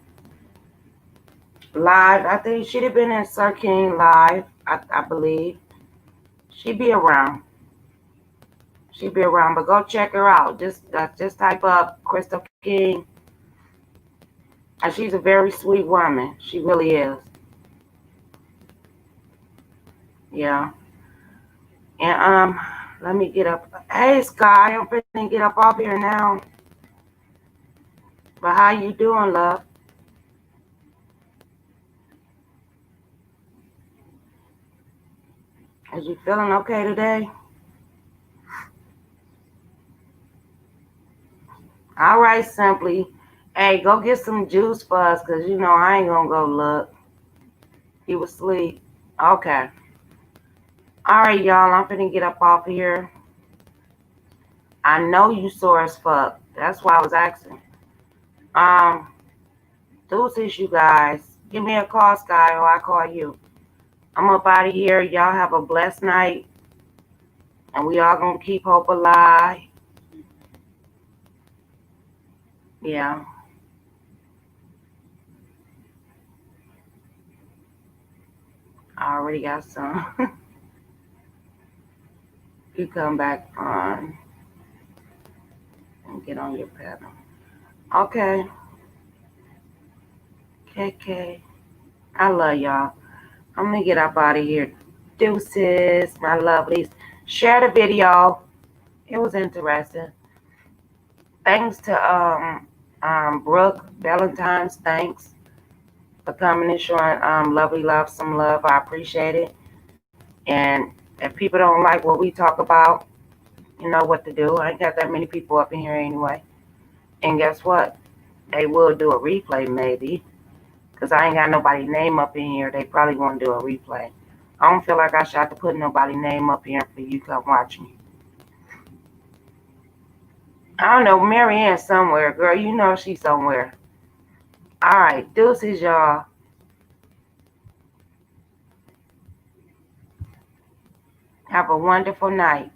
S1: live. I think she'd have been in Sir King live. I believe she'd be around. She'd be around, but go check her out. Just type up Crystal King, and she's a very sweet woman. She really is. Yeah. And let me get up. Hey, Sky, I'm finna get up off here now. But how you doing, love? Is you feeling okay today? All right, Simply. Hey, go get some juice for us, because I ain't going to go look. You was asleep. Okay. All right, y'all. I'm finna get up off here. I know you sore as fuck. That's why I was asking. Um, Deuces, you guys. Give me a call, Sky, or I call you. I'm up out of here. Y'all have a blessed night. And we all gonna keep hope alive. Yeah. I already got some. You come back on and get on your pedal. Okay. KK. I love y'all. I'm gonna get up out of here. Deuces, my lovelies. Share the video. It was interesting. Thanks to Brooke Valentine's. Thanks for coming and showing lovely love some love. I appreciate it. And if people don't like what we talk about, you know what to do. I ain't got that many people up in here anyway. And guess what? They will do a replay maybe. Because I ain't got nobody's name up in here. They probably want to do a replay. I don't feel like I should have to put nobody's name up here for you to come watch me. I don't know, Marianne somewhere. Girl, you know she's somewhere. All right, deuces, y'all. Have a wonderful night.